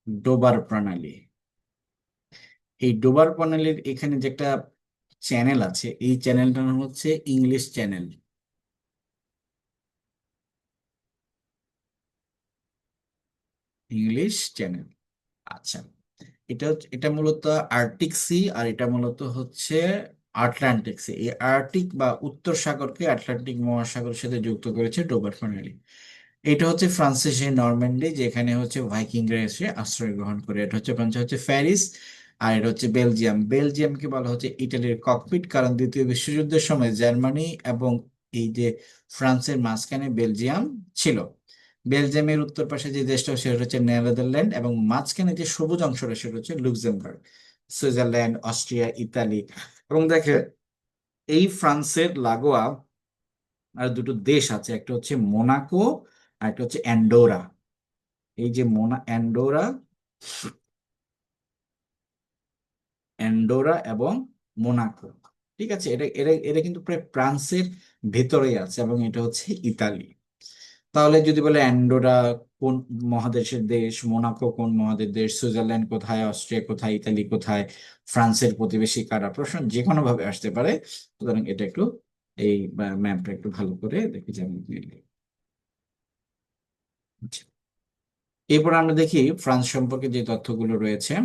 ডোবার প্রণালী। এই ডোবার প্রণালীর এখানে যে একটা চ্যানেল আছে, এই চ্যানেলটার নাম হচ্ছে ইংলিশ চ্যানেল। ইংলিশ চ্যানেল, আচ্ছা। এটা মূলত আর্কটিক সি, আর এটা মূলত হচ্ছে আটলান্টিক সি। এই আর্কটিক বা উত্তর সাগরকে আটলান্টিক মহাসাগরের সাথে যুক্ত করেছে ডোবার প্রণালী। এটা হচ্ছে ফ্রান্সের সেই নরম্যান্ডি, যেখানে হচ্ছে ভাইকিংরা এসে আশ্রয় গ্রহণ করে। এটা হচ্ছে ফ্রান্সে হচ্ছে প্যারিস। আর এটা হচ্ছে বেলজিয়াম। বেলজিয়ামকে বলা হচ্ছে ইটালির ককপিট, কারণ দ্বিতীয় বিশ্বযুদ্ধের সময় জার্মানি এবং এই যে ফ্রান্সের মাঝখানে বেলজিয়াম ছিল। বেলজিয়ামের উত্তর পাশে যে দেশটা সেটা হচ্ছে নেদারল্যান্ড, এবং মাঝখানে যে সবুজ অংশটা সেটা হচ্ছে লুক্সেমবার্গ। Switzerland, Austria, Italy. এবং দেখে এই ফ্রান্সের লাগোয়া আর দুটো দেশ আছে, একটা হচ্ছে মোনাকো আর একটা হচ্ছে অ্যান্ডোরা। এই যে অ্যান্ডোরা এবং মোনাকো, ঠিক আছে। এটা এটা এটা কিন্তু প্রায় ফ্রান্সের ভেতরেই আছে, এবং এটা হচ্ছে ইতালি। তাহলে যদি বলে অ্যান্ডোরা কোন মহাদেশের দেশ, মোনাকো কোন মহাদেশের দেশ, সুইজারল্যান্ড কোথায়, অস্ট্রিয়া কোথায়, ইতালি কোথায়, ফ্রান্সের প্রতিবেশী কারা, প্রশ্ন যে কোনো ভাবে আসতে পারে। সুতরাং এটা একটু এই ম্যাপটা একটু ভালো করে দেখে যাবেন। আচ্ছা, এরপর আমরা দেখি ফ্রান্স সম্পর্কে যে তথ্যগুলো রয়েছে।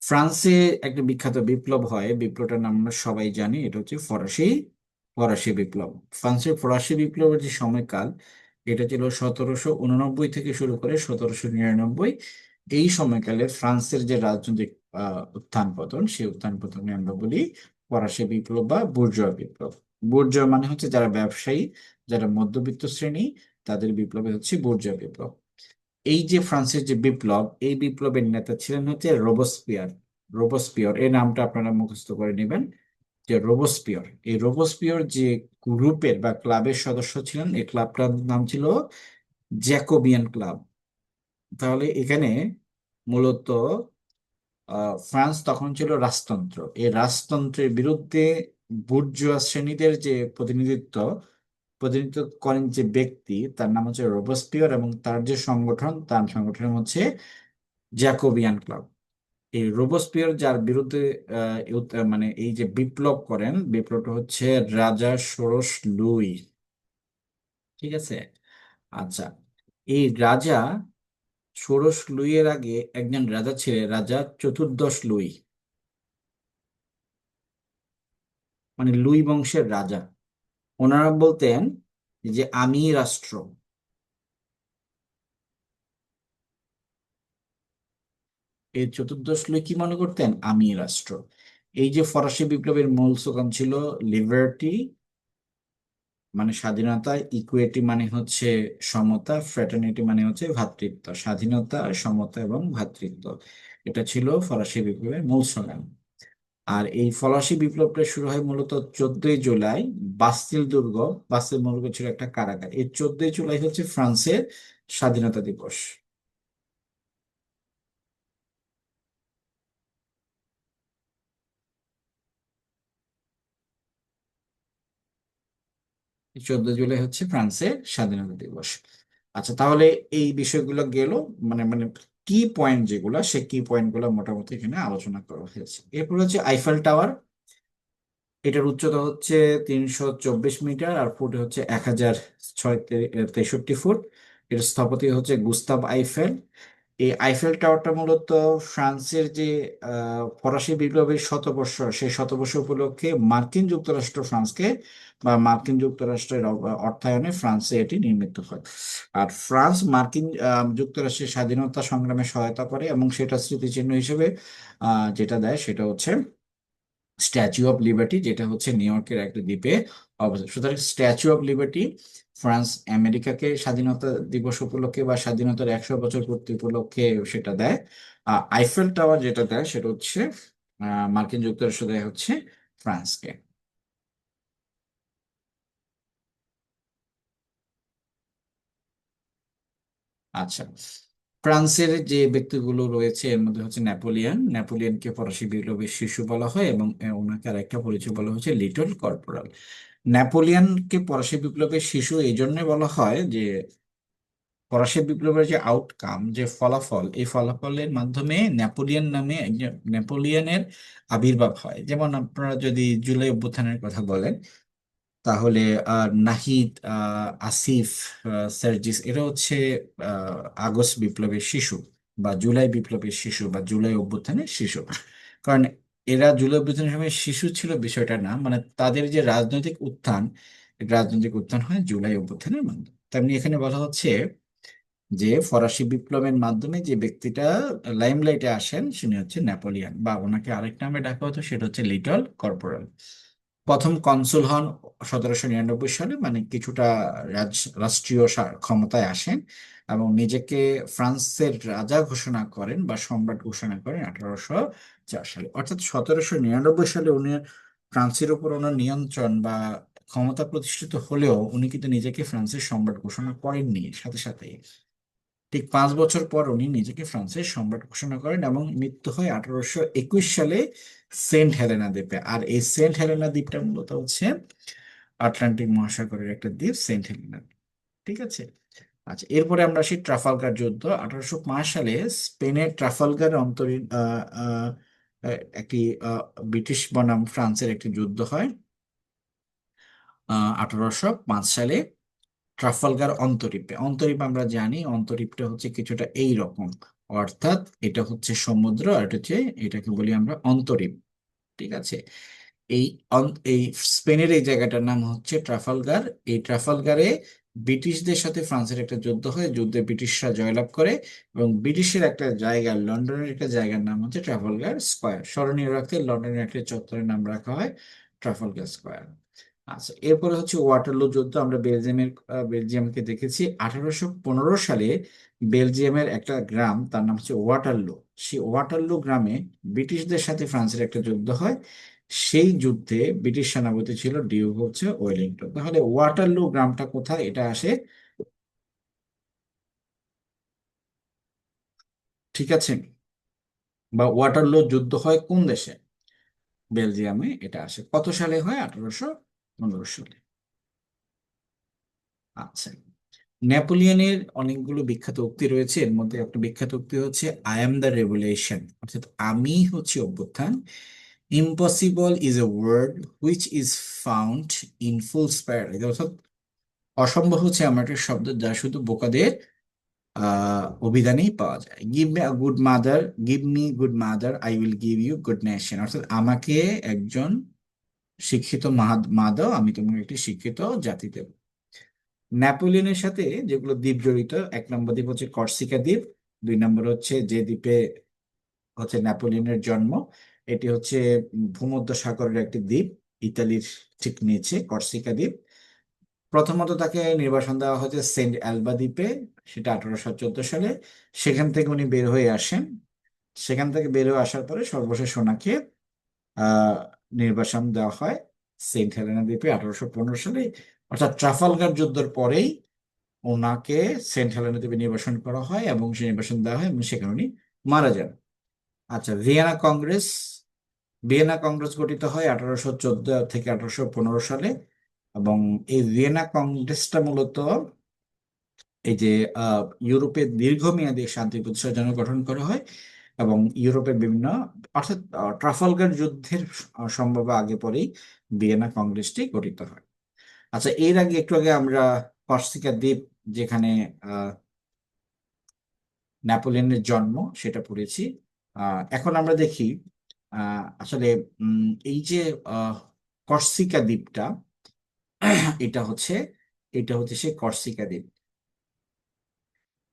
ফ্রান্সে একটা বিখ্যাত বিপ্লব হয়, বিপ্লবটার নাম আমরা সবাই জানি, এটা হচ্ছে ফরাসি ফরাসি বিপ্লব। ফ্রান্সের ফরাসি বিপ্লবের যে সময়কাল, এটা ছিল 1789 থেকে শুরু করে 1799। এই সময়কালে ফ্রান্সের যে রাজনৈতিক উত্থান পতন, সেই উত্থান পতনে আমরা বলি ফরাসি বিপ্লব বা বুর্জোয়া বিপ্লব। বুর্জোয়া মানে হচ্ছে যারা ব্যবসায়ী, যারা মধ্যবিত্ত শ্রেণী, তাদের বিপ্লবে হচ্ছে বুর্জোয়া বিপ্লব। এই যে ফ্রান্সের যে বিপ্লব, এই বিপ্লবের নেতা ছিলেন হচ্ছে রোবসপিয়ার। রোবসপিয়র এই নামটা আপনারা মুখস্থ করে নেবেন, যে রোবসপিয়র। এই রোবসপিয়র যে গ্রুপের বা ক্লাবের সদস্য ছিলেন, এই ক্লাবটার নাম ছিল জ্যাকোবিয়ান ক্লাব। তাহলে এখানে মূলত ফ্রান্স তখন ছিল রাজতন্ত্র। এই রাজতন্ত্রের বিরুদ্ধে বুর্জোয়া শ্রেণীদের যে প্রতিনিধিত্ব করেন যে ব্যক্তি, তার নাম হচ্ছে রোবসপিয়র, এবং তার যে সংগঠন, তার সংগঠন হচ্ছে জ্যাকোবিয়ান ক্লাব। এই রোবসপিয়র যার বিরুদ্ধে মানে এই যে বিপ্লব করেন, বিপ্লবটা হচ্ছে রাজা ষোড়শ লুই, ঠিক আছে। আচ্ছা, এই রাজা ষোড়শ লুইয়ের আগে একজন রাজা ছিলেন, রাজা চতুর্দশ লুই, মানে লুই বংশের রাজা। ওনারা বলতেন যে আমি রাষ্ট্র। এই চতুর্দশ লুই কি মনে করতেন? আমি রাষ্ট্র। এই যে ফরাসি বিপ্লবের মূল স্লোগান ছিল লিবার্টি মানে স্বাধীনতা, ইকুইটি মানে হচ্ছে সমতা, ফ্র্যাটার্নিটি মানে হচ্ছে ভ্রাতৃত্ব। স্বাধীনতা, সমতা এবং ভ্রাতৃত্ব, এটা ছিল ফরাসি বিপ্লবের মূল স্লোগান। আর এই ফরাসি বিপ্লবটা শুরু হয় মূলত 14ই জুলাই। বাস্তিল দুর্গ, বাস্তিল দুর্গ ছিল একটা কারাগার। এই 14ই জুলাই হচ্ছে ফ্রান্সের স্বাধীনতা দিবস। 14 জুলাই হচ্ছে ফ্রান্সের স্বাধীনতা দিবস। আচ্ছা, তাহলে এই বিষয়গুলো গেল, মানে মানে কি পয়েন্ট যেগুলো, সে কি পয়েন্ট গুলো মোটামুটি এখানে আলোচনা করা হয়েছে। এরপর হচ্ছে আইফেল টাওয়ার। এটার উচ্চতা হচ্ছে 324 মিটার, আর ফুট হচ্ছে 1063 ফুট। এর স্থপতি হচ্ছে গুস্তাভ আইফেল। এই আইফেল টাওয়ারটা মূলত ফ্রান্সের যে ফরাসি বিপ্লবের শতবর্ষ, সেই শতবর্ষ উপলক্ষে মার্কিন যুক্তরাষ্ট্র ফ্রান্সকে, বা মার্কিন যুক্তরাষ্ট্রের অর্থায়নে ফ্রান্সে এটি নির্মিত হয়। আর ফ্রান্স মার্কিন যুক্তরাষ্ট্রের স্বাধীনতা সংগ্রামে সহায়তা করে, এবং সেটা স্মৃতিচিহ্ন হিসেবে যেটা দেয় সেটা হচ্ছে স্ট্যাচু অফ লিবার্টি, যেটা হচ্ছে নিউ ইয়র্কের একটা দ্বীপে অবস্থিত। সুতরাং স্ট্যাচু অফ লিবার্টি ফ্রান্স আমেরিকাকে স্বাধীনতা দিবস উপলক্ষে বা স্বাধীনতার 100 বছর পূর্তি উপলক্ষে সেটা দেয়। আইফেল টাওয়ার যেটা দেয় সেটা হচ্ছে মার্কিন যুক্তরাষ্ট্র দেয় হচ্ছে ফ্রান্সকে। আচ্ছা, ফ্রান্সের যে ব্যক্তিগুলো রয়েছে এর মধ্যে হচ্ছে নেপোলিয়ন। নেপোলিয়নকে ফরাসি বিপ্লবের শিশু বলা হয়, এবং ওনাকে আরেকটা পরিচয় বলা হচ্ছে লিটল কর্পোরাল। নেপোলিয়নকে ফরাসি বিপ্লবের শিশু এই জন্য বলা হয় যে ফরাসি বিপ্লবের যে আউটকাম, যে ফলাফল, এই ফলাফলের মাধ্যমে নেপোলিয়ন নামে একজন, নেপোলিয়নের আবির্ভাব হয়। যেমন আপনারা যদি জুলাই অভ্যুত্থানের কথা বলেন, তাহলে নাহিদ, আসিফ, সার্জিস, এরা হচ্ছে আগস্ট বিপ্লবের শিশু, বা জুলাই বিপ্লবের শিশু, বা জুলাই অভ্যুত্থানের শিশু। কারণ এরা জুলাই অভ্যুত্থানের সময় শিশু ছিল বিষয়টা না, মানে তাদের যে রাজনৈতিক উত্থান, রাজনৈতিক উত্থান হয় জুলাই অভ্যুত্থানের মাধ্যমে। তেমনি এখানে বলা হচ্ছে যে ফরাসি বিপ্লবের মাধ্যমে যে ব্যক্তিটা লাইমলাইটে আসেন তিনি হচ্ছে নেপোলিয়ন, বা ওনাকে আরেক নামে ডাকা হতো সেটা হচ্ছে লিটল কর্পোরাল। প্রথম কনসুল হন 1799 সালে, মানে কিছুটা রাষ্ট্রীয় ক্ষমতায় আসেন, এবং নিজেকে ফ্রান্সের রাজা ঘোষণা করেন বা সম্রাট ঘোষণা করেন 1804 সালে। অর্থাৎ 1799 সালে উনি ফ্রান্সের উপর ওনার নিয়ন্ত্রণ বা ক্ষমতা প্রতিষ্ঠিত হলেও উনি কিন্তু নিজেকে ফ্রান্সের সম্রাট ঘোষণা করেননি সাথে সাথে। ঠিক 5 বছর পর উনি নিজেকে ফ্রান্সের সম্রাট ঘোষণা করেন, এবং মৃত্যু হয় 1821 সালে সেন্ট হেলেনা দ্বীপে। আর এই সেন্ট হেলেনা দ্বীপটা মূলত হচ্ছে আটলান্টিক মহাসাগরের একটা দ্বীপ, সেন্ট হেলেনা। ঠিক আছে। আচ্ছা, এরপরে আমরা আসি ট্রাফালগার যুদ্ধ। 1805 সালে স্পেনের ট্রাফালগার অন্তরীণ একটি ব্রিটিশ বনাম ফ্রান্সের একটি যুদ্ধ হয় 1805 সালে। ট্রাফালগার অন্তরীপে, অন্তরীপ আমরা জানি অন্তরীপটা হচ্ছে কিছুটা এই রকম, অর্থাৎ এটা হচ্ছে সমুদ্র, আর এটা হচ্ছে, এটাকে বলি আমরা অন্তরীপ। ঠিক আছে। এই স্পেনের এই জায়গাটার নাম হচ্ছে ট্রাফালগার। এই ট্রাফালগারে ব্রিটিশদের সাথে ফ্রান্সের একটা যুদ্ধ হয়, যুদ্ধে ব্রিটিশরা জয়লাভ করে, এবং ব্রিটিশের একটা জায়গা, লন্ডনের একটা জায়গার নাম হচ্ছে ট্রাফালগার স্কোয়ার। স্মরণীয় রাখতে লন্ডনের একটা চত্বরের নাম রাখা হয় ট্রাফালগার স্কোয়ার। আচ্ছা, এরপরে হচ্ছে ওয়াটারলু যুদ্ধ। আমরা বেলজিয়ামকে দেখেছি 1815 সালে। বেলজিয়ামের একটা গ্রাম, তার নাম হচ্ছে ওয়াটারলু। সেই ওয়াটারলু গ্রামে ব্রিটিশদের সাথে ফ্রান্সের একটা যুদ্ধ হয়। সেই যুদ্ধে ব্রিটিশ সেনাপতি ছিল ডিউক হচ্ছে ওয়েলিংটন। তাহলে ওয়াটারলু গ্রামটা কোথায় এটা আসে? ঠিক আছে। বা ওয়াটারলু যুদ্ধ হয় কোন দেশে? বেলজিয়ামে এটা আসে। কত সালে হয়? 1815 সালে। আচ্ছা, নেপোলিয়নের অনেকগুলো বিখ্যাত উক্তি রয়েছে, এর মধ্যে একটা বিখ্যাত উক্তি হচ্ছে আই এম দ্য রেভলিউশন, অর্থাৎ আমি হচ্ছে অভ্যুত্থান। Impossible is a word which is found in fool spar, অর্থাৎ অসম্ভব হচ্ছে এমন একটা শব্দ যা শুধু বোকাদের অভিধানেই পাওয়া যায়। Give me a good mother, give me good mother, I will give you good nation, অর্থাৎ আমাকে একজন শিক্ষিত মা দাও, আমি তোমাকে একটি শিক্ষিত জাতি দেব। নেপোলিয়নের সাথে যেগুলো দ্বীপ জড়িত, 1 নম্বর দ্বীপ হচ্ছে কর্সিকা দ্বীপ। 2 নম্বর হচ্ছে যে দ্বীপে হচ্ছে নেপোলিয়নের জন্ম, এটি হচ্ছে ভূমধ্য সাগরের একটি দ্বীপ, ইতালির ঠিক নিচে কর্সিকা দ্বীপ। প্রথমত তাকে নির্বাসন দেওয়া হয়েছে সেন্ট অ্যালবা দ্বীপে, সেটা 1814 সালে। সেখান থেকে উনি বের হয়ে আসেন। সেখান থেকে বের হয়ে আসার পরে সর্বশেষ ওনাকে আহ নির্বাসন দেওয়া হয় সেন্ট হেলেনা দ্বীপে 1815 সালে। অর্থাৎ ট্রাফালগার যুদ্ধের পরেই ওনাকে সেন্ট হেলেনা দ্বীপে নির্বাসন করা হয়, এবং সে নির্বাসন দেওয়া হয়, এবং সেখানে উনি মারা যান। আচ্ছা, ভিয়েনা কংগ্রেস গঠিত হয় 1814 থেকে 1815 সালে। এবং এই ভিয়েনা কংগ্রেসটা মূলত এই যে ইউরোপে দীর্ঘমেয়াদী শান্তি প্রতিষ্ঠার জন্য গঠন করা হয়, এবং ইউরোপের বিভিন্ন, অর্থাৎ ট্রাফালগার যুদ্ধের সম্ভব আগে পরেই ভিয়েনা কংগ্রেসটি গঠিত হয়। আচ্ছা, এর আগে একটু আগে আমরা কর্সিকা দ্বীপ, যেখানে নেপোলিয়নের জন্ম, সেটা পড়েছি। এখন আমরা দেখি আসলে এই যে আহ, কর্সিকা দ্বীপটা, এটা হচ্ছে এটা হচ্ছে সেই কর্সিকা দ্বীপ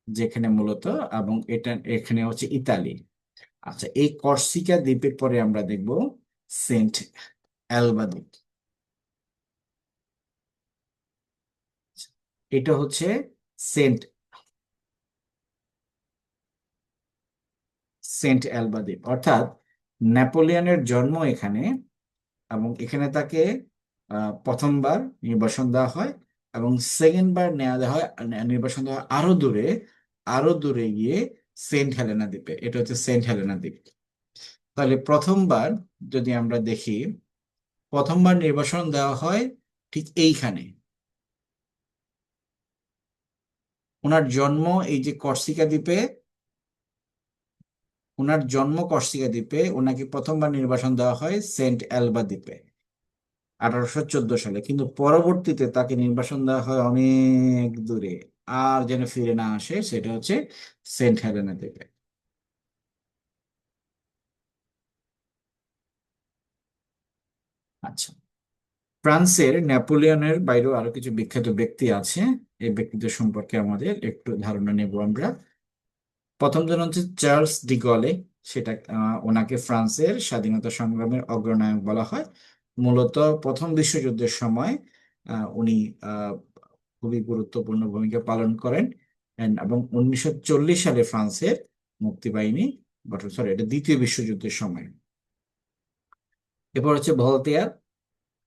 যেখানে মূলত, এবং এটা এখানে হচ্ছে ইতালি। আচ্ছা, এই কর্সিকা দ্বীপের পরে আমরা দেখব সেন্ট অ্যালবা দ্বীপ। এটা হচ্ছে সেন্ট সেন্ট অ্যালবা দ্বীপ, অর্থাৎ নেপোলিয়নের জন্ম এখানে, এবং এখানে তাকে প্রথমবার নির্বাসন দেওয়া হয়, এবং সেকেন্ড বার নেওয়া দেওয়া হয়, নির্বাসন দেওয়া হয় আরো দূরে গিয়ে সেন্ট হেলেনা দ্বীপে। এটা হচ্ছে সেন্ট হেলেনা দ্বীপ। তাহলে প্রথমবার যদি আমরা দেখি, প্রথমবার নির্বাসন দেওয়া হয় ঠিক এইখানে। ওনার জন্ম এই যে কর্সিকা দ্বীপে, ওনার জন্ম কর্সিকা দ্বীপে, ওনাকে প্রথমবার নির্বাসন দেওয়া হয় সেন্ট অ্যালবা দ্বীপে 1814 সালে। কিন্তু পরবর্তীতে তাকে নির্বাসন দেওয়া হয় অনেক দূরে, আর যেন ফিরে না আসে, সেটা হচ্ছে সেন্ট হেলেনা দ্বীপে। আচ্ছা, ফ্রান্সের নেপোলিয়নের বাইরেও আরো কিছু বিখ্যাত ব্যক্তি আছে। এই ব্যক্তিদের সম্পর্কে আমাদের একটু ধারণা নেব আমরা। প্রথম জন হচ্ছে চার্লস ডি গলে। সেটা ওনাকে ফ্রান্সের স্বাধীনতা সংগ্রামের অগ্রনায়ক বলা হয়। মূলত প্রথম বিশ্বযুদ্ধের সময় উনি আহ, খুবই গুরুত্বপূর্ণ ভূমিকা পালন করেন। এবং 1940 সালে ফ্রান্সের মুক্তিবাহিনী গঠন, সরি, এটা দ্বিতীয় বিশ্বযুদ্ধের সময়। এরপর হচ্ছে ভলতেয়ার।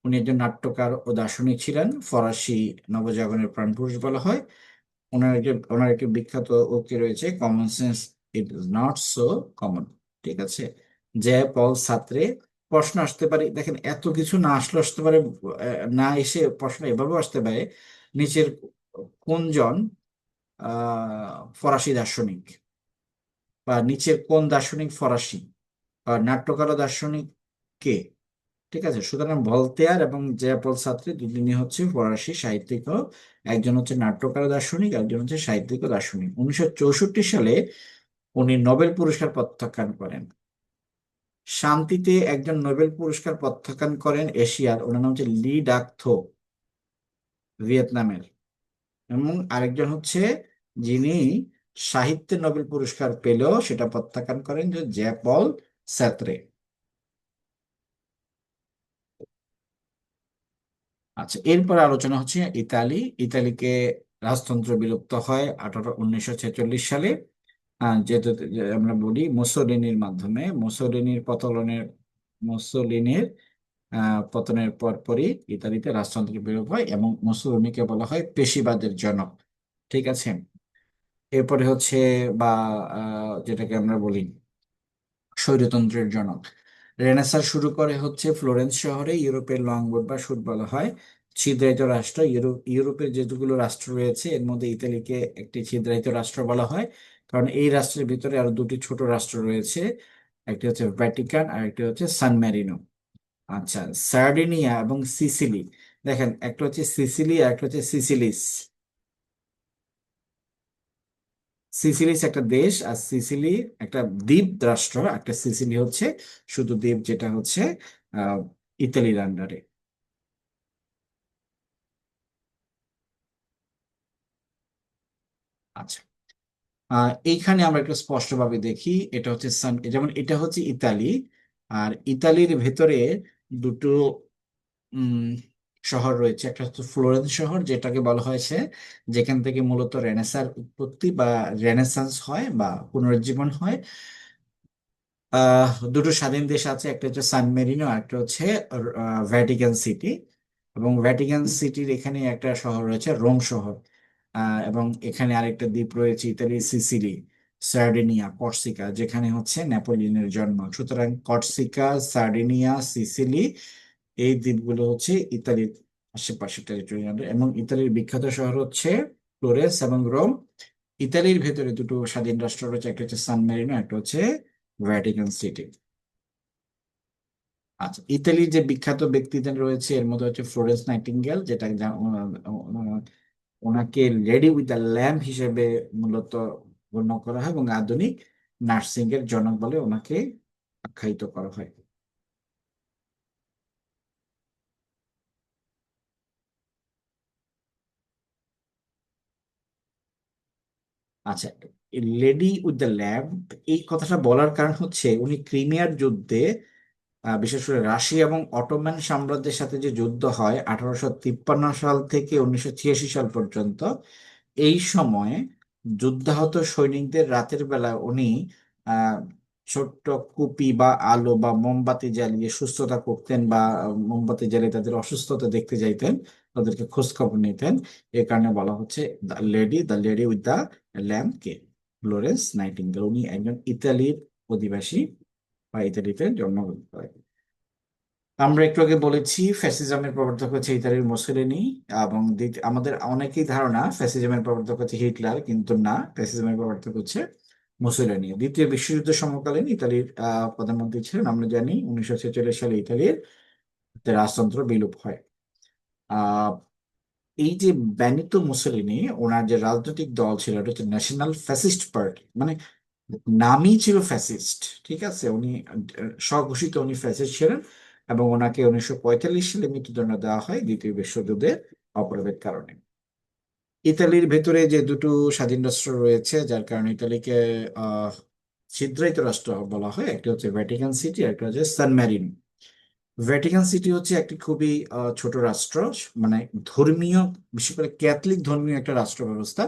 উনি একজন নাট্যকার ও দার্শনিক ছিলেন, ফরাসি নবজাগরণের প্রাণপুরুষ বলা হয়। ওনার একটি বিখ্যাত উক্তি রয়েছে, common sense it is not so common. ঠিক আছে। যে পল সাত্রে। প্রশ্ন আসতে পারে, দেখেন এত কিছু না আসলে আসতে পারে, না এসে প্রশ্ন এভাবেও আসতে পারে, নিচের কোনজন ফরাসি দার্শনিক, বা নিচের কোন দার্শনিক ফরাসি, বা নাট্যকার ও দার্শনিক কে। ঠিক আছে, সুতরাং ভলতেয়ার এবং জে পল সাত্রে দুজনই হচ্ছে ফরাসি সাহিত্যিক ও, একজন হচ্ছে নাট্যকার ও দার্শনিক, একজন হচ্ছে সাহিত্যিক ও দার্শনিক। 1964 সালে উনি নোবেল পুরস্কার প্রত্যাখ্যান করেন। শান্তিতে একজন নোবেল পুরস্কার প্রত্যাখ্যান করেন এশিয়ার, ওনার নাম হচ্ছে লি ডাক থো, ভিয়েতনামের। এবং আরেকজন হচ্ছে, যিনি সাহিত্যে নোবেল পুরস্কার পেলেও সেটা প্রত্যাখ্যান করেন, যে জে পল সাত্রে। আচ্ছা, এরপর আলোচনা হচ্ছে ইতালি। ইতালিকে রাজতন্ত্র বিলুপ্ত হয় 1946 সালে। যেহেতু যে আমরা বলি মুসোলিনির মাধ্যমে, মুসোলিনির পতনের পরপরই ইতালিতে রাজতন্ত্র বিলোপ হয়, এবং মুসোলিনিকে বলা হয় পেশিবাদের জনক। ঠিক আছে। এরপরে হচ্ছে, বা যেটাকে আমরা বলি স্বৈরতন্ত্রের জনক। রেনেসাঁ শুরু করে হচ্ছে ফ্লোরেন্স শহরে, ইউরোপের লংবোর্ড বা সুর বলা হয়। ছিদ্রায়িত রাষ্ট্র, ইউরোপের যেগুলো রাষ্ট্র রয়েছে এর মধ্যে ইতালিকে একটি ছিদ্রায়িত রাষ্ট্র বলা হয়, কারণ এই রাষ্ট্রের ভিতরে আরো দুটি ছোট রাষ্ট্র রয়েছে। একটি হচ্ছে ভ্যাটিকান, আর একটি হচ্ছে সান ম্যারিনো। আচ্ছা, সার্ডিনিয়া এবং সিসিলি। দেখেন, একটা হচ্ছে সিসিলি আর একটা হচ্ছে সিসিলিস। সিসিলিস একটা দেশ, আর সিসিলি একটা দ্বীপ রাষ্ট্র। একটা সিসিলি হচ্ছে শুধু দ্বীপ, যেটা হচ্ছে আহ ইতালির আন্ডারে। আচ্ছা, এইখানে আমরা একটু স্পষ্টভাবে দেখি, এটা হচ্ছে যেমন এটা হচ্ছে ইতালি, আর ইতালির ভেতরে দুটো উম শহর রয়েছে। একটা হচ্ছে ফ্লোরেন্স শহর, যেটাকে বলা হয়েছে যেখান থেকে মূলত রেনেসার উৎপত্তি, বা রেনেসান্স হয়, বা পুনরুজ্জীবন হয়। দুটো স্বাধীন দেশ আছে, একটা হচ্ছে সান মেরিনো, আর একটা হচ্ছে ভ্যাটিকান সিটি। এবং ভ্যাটিকান সিটির এখানে একটা শহর রয়েছে রোম শহর। এবং এখানে আরেকটা দ্বীপ রয়েছে ইতালির সিসিলি, সার্ডিনিয়া, কর্সিকা, যেখানে হচ্ছে নেপোলিয়নের জন্ম। সুতরাং কর্সিকা, সার্ডিনিয়া, সিসিলি, এই দ্বীপগুলো হচ্ছে ইতালির আশেপাশে টেরিটরি এবং ইতালির বিখ্যাত শহর হচ্ছে ফ্লোরেন্স এবং রোম। ইতালির ভেতরে দুটো স্বাধীন রাষ্ট্র রয়েছে, একটা হচ্ছে সান মেরিনো, একটা হচ্ছে ভ্যাটিকান সিটি। আচ্ছা, ইতালির যে বিখ্যাত ব্যক্তিদের রয়েছে এর মধ্যে হচ্ছে ফ্লোরেন্স নাইটিঙ্গেল, যেটা ওনাকে লেডি উইথ দ্য ল্যাম্প হিসেবে মূলত গণ্য করা হয় এবং আধুনিক নার্সিং এর জনক বলে ওনাকে আখ্যায়িত করা হয়। আচ্ছা, লেডি উইথ দ্য ল্যাম্প এই কথাটা বলার কারণ হচ্ছে উনি ক্রিমিয়ার যুদ্ধে, বিশেষ করে রাশিয়া এবং অটোমান সাম্রাজ্যের সাথে যে যুদ্ধ হয় 1853 সাল থেকে 1986 সাল পর্যন্ত, এই সময়ে যুদ্ধাহত সৈনিকদের রাতের বেলা উনি আহ ছোট্ট কুপি বা আলো বা মোমবাতি জ্বালিয়ে সুস্থতা করতেন, বা মোমবাতি জ্বালিয়ে তাদের অসুস্থতা দেখতে যাইতেন, তাদেরকে খোঁজ খবর নিতেন। এ কারণে বলা হচ্ছে the lady with the lamp K Florence nightingale. উনি একজন ইতালির অধিবাসী বা ইতালিতে জন্মগ্রহণ করেন। আমরা একটু আগে বলেছি ফ্যাসিজমের প্রবর্তক হচ্ছে ইতালির মুসোলিনি, এবং আমাদের অনেকেই ধারণা ফ্যাসিজমের প্রবর্তক হচ্ছে হিটলার, কিন্তু না, ফ্যাসিজমের প্রবর্তক হচ্ছে মুসোলিনি। দ্বিতীয় বিশ্বযুদ্ধ সমকালীন ইতালির প্রধানমন্ত্রী ছিলেন। আমরা জানি 1946 সালে ইতালির রাজতন্ত্র বিলুপ হয়। আহ এই যে বেনিতো মুসোলিনি, ওনার যে রাজনৈতিক দল ছিল এটা হচ্ছে ন্যাশনাল ফ্যাসিস্ট পার্টি, মানে নামই ছিল ফ্যাসিস্ট। ঠিক আছে, উনি স্বঘোষিত উনি ফ্যাসিস্ট ছিলেন, এবং ওনাকে 1945 সালে মৃত্যুদণ্ড দেওয়া হয় দ্বিতীয় বিশ্বযুদ্ধের অপরাধের কারণে। ইতালির ভেতরে যে দুটো স্বাধীন রাষ্ট্র রয়েছে যার কারণে ইতালিকে আহ ছিদ্রায়িত রাষ্ট্র বলা হয়, একটা হচ্ছে ভ্যাটিকান সিটি আর একটা হচ্ছে সান ম্যারিনো। ভ্যাটিকান সিটি হচ্ছে একটি খুবই ছোট রাষ্ট্র, মানে ধর্মীয়, বিশেষ করে ক্যাথলিক ধর্মীয় একটা রাষ্ট্র ব্যবস্থা,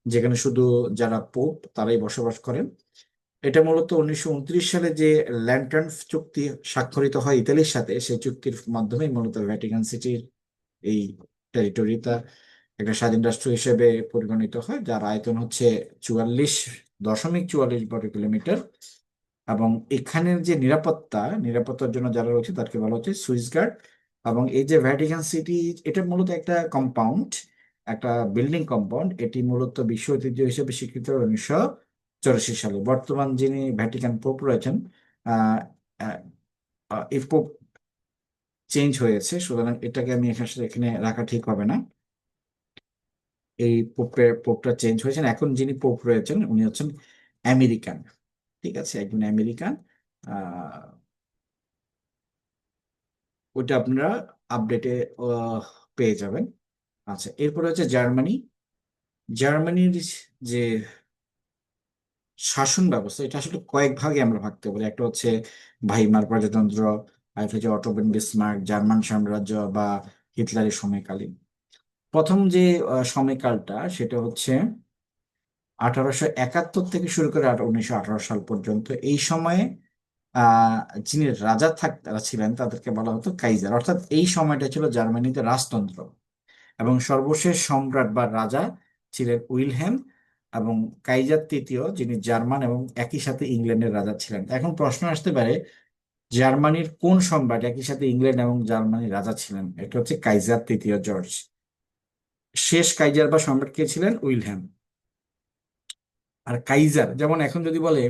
যেখানে শুধু যারা পোপ তারাই বসবাস করেন। এটা মূলত 1929 সালে যে ল্যান্টার্ন চুক্তি স্বাক্ষরিত হয় ইতালির সাথে, সেই চুক্তির মাধ্যমে মূলত ভ্যাটিকান সিটির এই টেরিটরিটা একটা স্বাধীন রাষ্ট্র হিসেবে পরিগণিত হয়, যার আয়তন হচ্ছে 44.44 বর্গ কিলোমিটার। এবং এখানের যে নিরাপত্তার জন্য যারা রয়েছে তাদেরকে বলা হচ্ছে সুইস গার্ড। এবং এই যে ভ্যাটিকান সিটি, এটা মূলত একটা কম্পাউন্ড, একটা বিল্ডিং কম্পাউন্ড। এটি মূলত বিশ্ব ঐতিহ্য হিসেবে স্বীকৃত 1984 সালে। বর্তমান যিনি ভ্যাটিকান পোপ রয়েছেন, আহ আহ, এই পোপ চেঞ্জ হয়েছে, সুতরাং এটাকে আমি এখানে রাখা ঠিক হবে না। এই পোপটা চেঞ্জ হয়েছেন, এখন যিনি পোপ রয়েছেন উনি হচ্ছেন আমেরিকান। ঠিক আছে, একজন আমেরিকান। আহ ওইটা আপনারা আপডেটে পেয়ে যাবেন। আচ্ছা, এরপরে হচ্ছে জার্মানি। জার্মানির যে শাসন ব্যবস্থা, এটা আসলে কয়েক ভাগে আমরা ভাগতে পারি। একটা হচ্ছে ভাইমার প্রজাতন্ত্র, আর একটা হচ্ছে অটোম্যান বিসমার্ক, জার্মান সাম্রাজ্য বা হিটলারের সময়কালীন। প্রথম যে সময়কালটা সেটা হচ্ছে 1871 থেকে শুরু করে 1918 সাল পর্যন্ত। এই সময়ে আহ যিনি রাজা ছিলেন তাদেরকে বলা হতো কাইজার, অর্থাৎ এই সময়টা ছিল জার্মানিতে রাজতন্ত্র। এবং সর্বশেষ সম্রাট বা রাজা ছিলেন উইলহেম, এবং কাইজার তৃতীয়, যিনি জার্মান এবং একই সাথে ইংল্যান্ডের রাজা ছিলেন। এখন প্রশ্ন আসতে পারে, জার্মানির কোন সম্রাট একই সাথে ইংল্যান্ড এবং জার্মানির রাজা ছিলেন? এটা হচ্ছে কাইজার তৃতীয় জর্জ। শেষ কাইজার বা সম্রাট কে ছিলেন? উইলহেম। আর কাইজার, যেমন এখন যদি বলে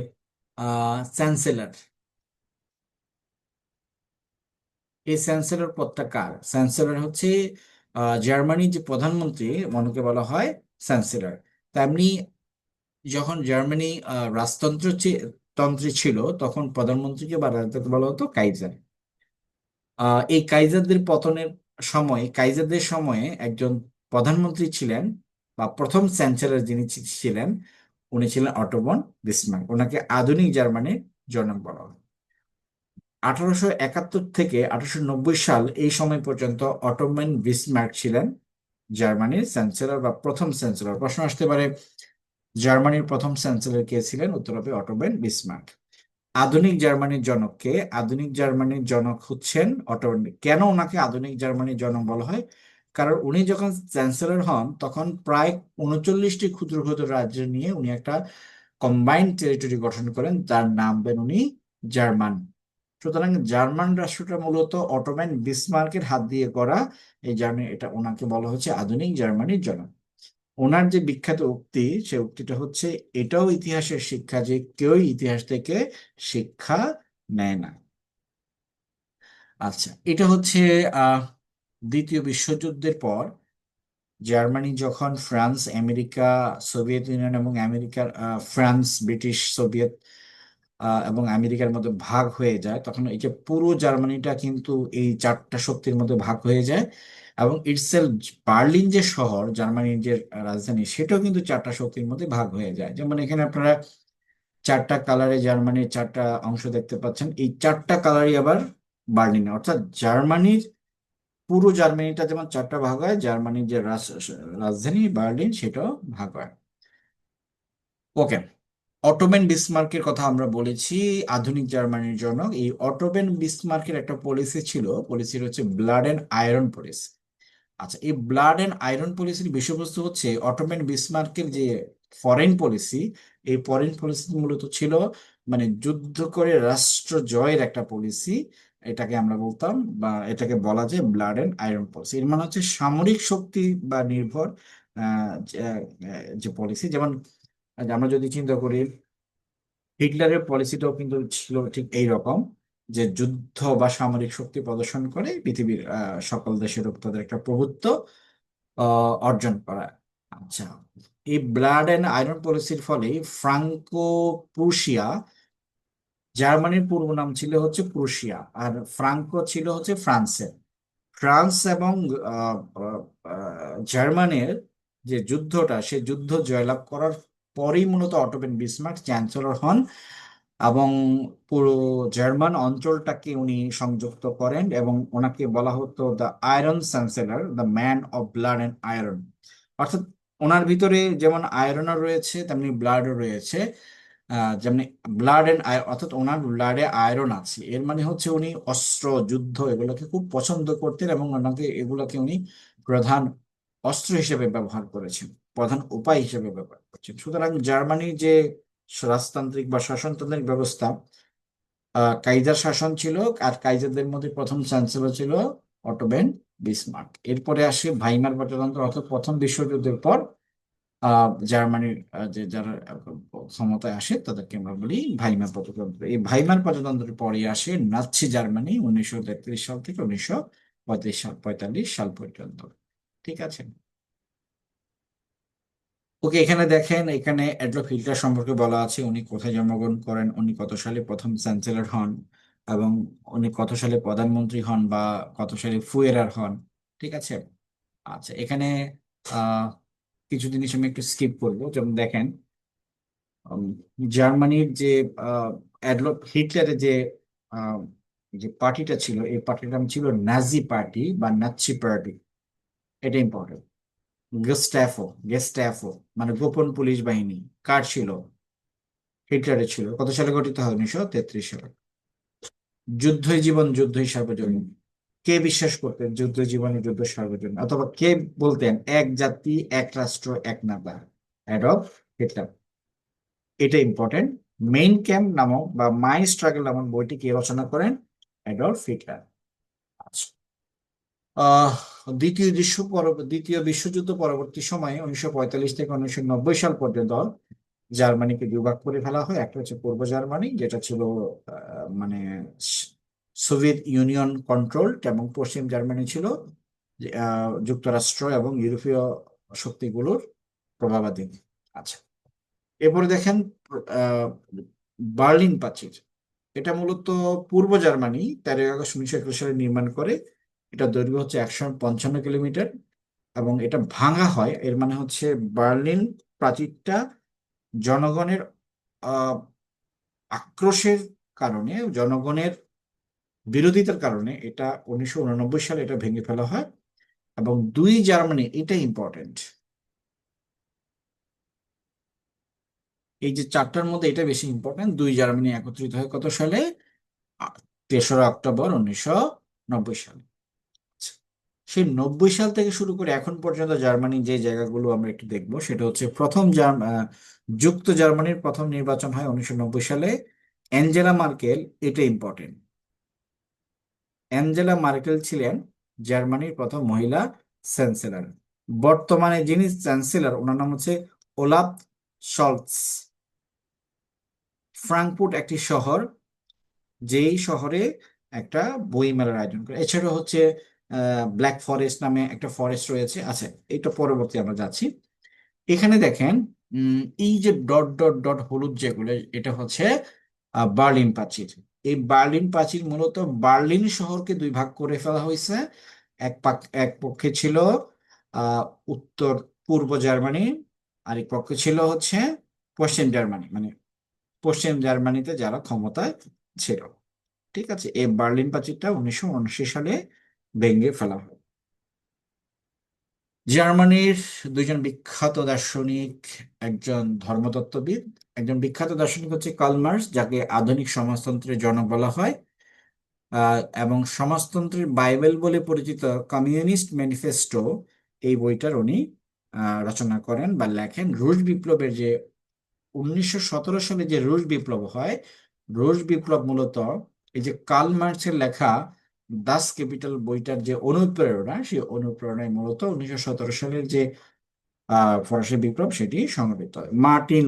চ্যান্সেলর, এই চ্যান্সেলর পদটা কার? চ্যান্সেলর হচ্ছে জার্মানির যে প্রধানমন্ত্রী, মনকে বলা হয় চ্যান্সেলর। তেমনি যখন জার্মানি তন্ত্রী ছিল, তখন প্রধানমন্ত্রীকে বা রাজাকে বলা হতো কাইজার। এই কাইজারদের সময়ে একজন প্রধানমন্ত্রী ছিলেন, বা প্রথম চ্যান্সেলর যিনি ছিলেন, উনি ছিলেন অটোমন বিসমার্ক। ওনাকে আধুনিক জার্মানির জনক বলা হয়। 1871 থেকে 1890 সাল এই সময় পর্যন্ত অটোম্যান বিসমার্ক ছিলেন জার্মানির চ্যান্সেলর বা প্রথম চ্যান্সেলর। প্রশ্ন আসতে পারে, জার্মানির প্রথম চ্যান্সেলর কে ছিলেন? উত্তর হবে অটোম্যান বিসমার্ক। আধুনিক জার্মানির জনক কে? আধুনিক জার্মানির জনক হচ্ছেন অটোম্যান। কেন ওনাকে আধুনিক জার্মানির জনক বলা হয়? কারণ উনি যখন চ্যান্সেলর হন তখন প্রায় 39টি ক্ষুদ্র ক্ষুদ্র রাজ্য নিয়ে উনি একটা কম্বাইন্ড টেরিটরি গঠন করেন, তার নাম দেন উনি জার্মান। সুতরাং জার্মান রাষ্ট্রটা মূলত অটোম্যান বিসমার্কের হাত দিয়ে করা। এই জার্মানি, এটা ওনাকে বলা হচ্ছে আধুনিক জার্মানির জনক। ওনার যে বিখ্যাত উক্তি, সে উক্তিটা হচ্ছে, এটাও ইতিহাসের শিক্ষা যে কেউই ইতিহাস থেকে শিক্ষা নেয় না। আচ্ছা, এটা হচ্ছে আহ দ্বিতীয় বিশ্বযুদ্ধের পর জার্মানি যখন ফ্রান্স, আমেরিকা, সোভিয়েত ইউনিয়ন এবং আমেরিকার ফ্রান্স, ব্রিটিশ, সোভিয়েত এবং আমেরিকার মধ্যে ভাগ হয়ে যায়, তখন এই যে পুরো জার্মানিটা কিন্তু এই চারটা শক্তির মধ্যে ভাগ হয়ে যায়। এবং ইটসেলফ বার্লিন যে শহর, জার্মানির যে রাজধানী, সেটাও কিন্তু চারটা শক্তির মধ্যে ভাগ হয়ে যায়। যেমন এখানে আপনারা চারটা কালারে জার্মানির চারটা অংশ দেখতে পাচ্ছেন, এই চারটা কালারই আবার বার্লিনে, অর্থাৎ জার্মানির পুরো জার্মানিটা যেমন চারটা ভাগ হয়, জার্মানির যে রাজধানী বার্লিন সেটাও ভাগ হয়। ওকে, অটোম্যান বিসমার্কের কথা আমরা বলেছি আধুনিক জার্মানির জন্য। এই অটোম্যান বিসমার্কের একটা পলিসি ছিল, পলিসির হচ্ছে ব্লাড এন্ড আয়রন পলিসি। আচ্ছা, এই ব্লাড এন্ড আয়রন পলিসির বিষয়বস্তু হচ্ছে অটোম্যান বিসমার্কের যে ফরেন পলিসি, এই ফরেন পলিসি মূলত ছিল মানে যুদ্ধ করে রাষ্ট্র জয়ের একটা পলিসি। এটাকে আমরা বলতাম, বা এটাকে বলা যায় ব্লাড এন্ড আয়রন পলিসি। এর মানে হচ্ছে সামরিক শক্তি বা নির্ভর যে পলিসি। যেমন আমরা যদি চিন্তা করি, হিটলারের পলিসিটাও কিন্তু ছিল ঠিক এই রকম, যে যুদ্ধ বা সামরিক শক্তি প্রদর্শন করে পৃথিবীর সকল দেশের উপর তাদের একটা প্রভুত্ব অর্জন করা। আচ্ছা, এই ব্লাড এন্ড আয়রন পলিসির ফলে ফ্রাঙ্কো প্রুশিয়া, জার্মানির পূর্ব নাম ছিল হচ্ছে প্রুশিয়া, আর ফ্রাঙ্কো ছিল হচ্ছে ফ্রান্সের। ফ্রান্স এবং আহ, আহ, জার্মানির যে যুদ্ধটা, সে যুদ্ধ জয়লাভ করার পরেই মূলত অটোম্যান বিসমার্ক চ্যান্সেলর হন, এবং পুরো জার্মান অঞ্চলটাকে উনি সংযুক্ত করেন, এবং ওনাকে বলা হতো the iron chancellor, the man of blood and iron. অর্থাৎ ওনার ভিতরে যেমন আয়রনও রয়েছে, তেমনি ব্লাডও রয়েছে। যেমনি ব্লাড অ্যান্ড অর্থাৎ ওনার ব্লাডে আয়রন আছে, এর মানে হচ্ছে উনি অস্ত্র, যুদ্ধ এগুলোকে খুব পছন্দ করতেন, এবং ওনাকে এগুলোকে উনি প্রধান অস্ত্র হিসেবে ব্যবহার করেছেন, প্রধান উপায় হিসেবে ব্যবহার করছেন। সুতরাং জার্মানির যে রাজতান্ত্রিক বা শাসনতান্ত্রিক ব্যবস্থা, কাইজার শাসন ছিল, আর কাইজারদের মধ্যে প্রথম চ্যান্সেলর ছিল অটোম্যান বিসমার্ক। এরপরে আসে ভাইমার প্রজাতন্ত্র, অর্থাৎ প্রথম বিশ্বযুদ্ধের পর জার্মানির যে যারা ক্ষমতায় আসে তাদেরকে আমরা বলি ভাইমার প্রজাতন্ত্র। এই ভাইমার প্রজাতন্ত্রের পরে আসে নাৎসি জার্মানি 1933 সাল থেকে 1945 সাল পর্যন্ত। ঠিক আছে। ওকে, এখানে দেখেন, এখানে অ্যাডলফ হিটলার সম্পর্কে বলা আছে, উনি কোথায় জন্মগ্রহণ করেন, উনি কত সালে প্রথম চ্যান্সেলর হন, এবং উনি কত সালে প্রধানমন্ত্রী হন বা কত সালে ফুয়েরার হন। ঠিক আছে। আচ্ছা, এখানে আহ কিছু জিনিস আমি একটু স্কিপ করবো। যেমন দেখেন, উম, জার্মানির যে অ্যাডলফ হিটলারের যে আহ, যে পার্টিটা ছিল, এই পার্টির নাম ছিল নাজি পার্টি বা নাৎসি পার্টি। এটা ইম্পর্টেন্ট। গেস্টাফো, গেস্টাফো মানে গোপন পুলিশ বাহিনী, কার ছিল? হিটলারের ছিল। কত সালে গঠিত হয়? 1933 সালে। যুদ্ধই জীবন, যুদ্ধই সার্বজনীন। কে বিশ্বাস করতেন যুদ্ধ জীবনে, যুদ্ধ সার্বজনীন? অথবা কে বলতেন এক জাতি, এক রাষ্ট্র, এক নেতা? Adolf Hitler. এটা ইম্পর্টেন্ট। মেইন ক্যাম্প নামক বা মাই স্ট্রাগল নামক বইটি কে রচনা করেন? Adolf Hitler. আচ্ছা, আহ দ্বিতীয় বিশ্বযুদ্ধ পরবর্তী সময়ে 1945 থেকে 1990 সাল পর্যন্ত জার্মানিকে দুভাগ করে ফেলা হয়। একটা হচ্ছে পূর্ব জার্মানি, যেটা ছিল মানে সোভিয়েত ইউনিয়ন কন্ট্রোলড, এবং পশ্চিম জার্মানি ছিল যুক্তরাষ্ট্র এবং ইউরোপীয় শক্তিগুলোর প্রভাবাধীন। আচ্ছা, এরপরে দেখেন আহ, বার্লিন প্রাচীর। এটা মূলত পূর্ব জার্মানি 13 আগস্ট 1921 সালে নির্মাণ করে। এটা দৈর্ঘ্য হচ্ছে 155 কিলোমিটার, এবং এটা ভাঙা হয়। এর মানে হচ্ছে বার্লিন প্রাচীরটা জনগণের আহ আক্রোশের কারণে, জনগণের বিরোধিতার কারণে এটা 1989 সালে এটা ভেঙে ফেলা হয়। এবং দুই জার্মানি, এটা ইম্পর্টেন্ট, এই যে চারটার মধ্যে এটা বেশি ইম্পর্টেন্ট, দুই জার্মানি একত্রিত হয় কত সালে? 3রা অক্টোবর 1990 সালে। আচ্ছা, সেই 90 সাল থেকে শুরু করে এখন পর্যন্ত জার্মানির যে জায়গাগুলো আমরা একটু দেখবো, সেটা হচ্ছে যুক্ত জার্মানির প্রথম নির্বাচন হয় 1990 সালে। অ্যাঞ্জেলা মার্কেল, এটা ইম্পর্টেন্ট, অ্যাঞ্জেলা মার্কেল ছিলেন জার্মানির প্রথম মহিলা চ্যান্সেলর। বর্তমানে যিনি চ্যান্সেলর ওনার নাম হচ্ছে ওলাফ শলৎস। ফ্রাঙ্কফুর্ট একটি শহর, যেই শহরে একটা বই মেলার আয়োজন করে। এছাড়া হচ্ছে ব্ল্যাক ফরেস্ট নামে একটা ফরেস্ট রয়েছে। আচ্ছা, এটা পরবর্তী আমরা যাচ্ছি। এখানে দেখেন, এই যে ডট ডট ডট হলুদ যেগুলো, এটা হচ্ছে বার্লিন প্রাচীর। এই বার্লিন প্রাচীর মূলত বার্লিন শহরকে দুই ভাগ করে ফেলা হয়েছে। এক পক্ষে ছিল আহ উত্তর পূর্ব জার্মানি, আরেক পক্ষে ছিল হচ্ছে পশ্চিম জার্মানি, মানে পশ্চিম জার্মানিতে যারা ক্ষমতায় ছিল। ঠিক আছে, এই বার্লিন প্রাচীরটা 1979 সালে ভেঙে ফেলা হয়। জার্মানির দুইজন বিখ্যাত দার্শনিক, একজন ধর্মতত্ত্ববিদ, একজন বিখ্যাত দার্শনিক হচ্ছে কার্ল মার্কস, যাকে আধুনিক সমাজতন্ত্রের জনক বলা হয়। এবং সমাজতন্ত্রের বাইবেল বলে পরিচিত কমিউনিস্ট ম্যানিফেস্টো, এই বইটার উনি রচনা করেন বা লেখেন। রুশ বিপ্লবের যে 1917 সালে যে রুশ বিপ্লব হয়, রুশ বিপ্লব মূলত এই যে কার্ল মার্কসের লেখা দাস ক্যাপিটাল বইটার যে অনুপ্রেরণা, সেই অনুপ্রেরণায় মূলত 1917 সালের যে ফরাসি বিপ্লব সেটি সংঘটিত হয়। মার্টিন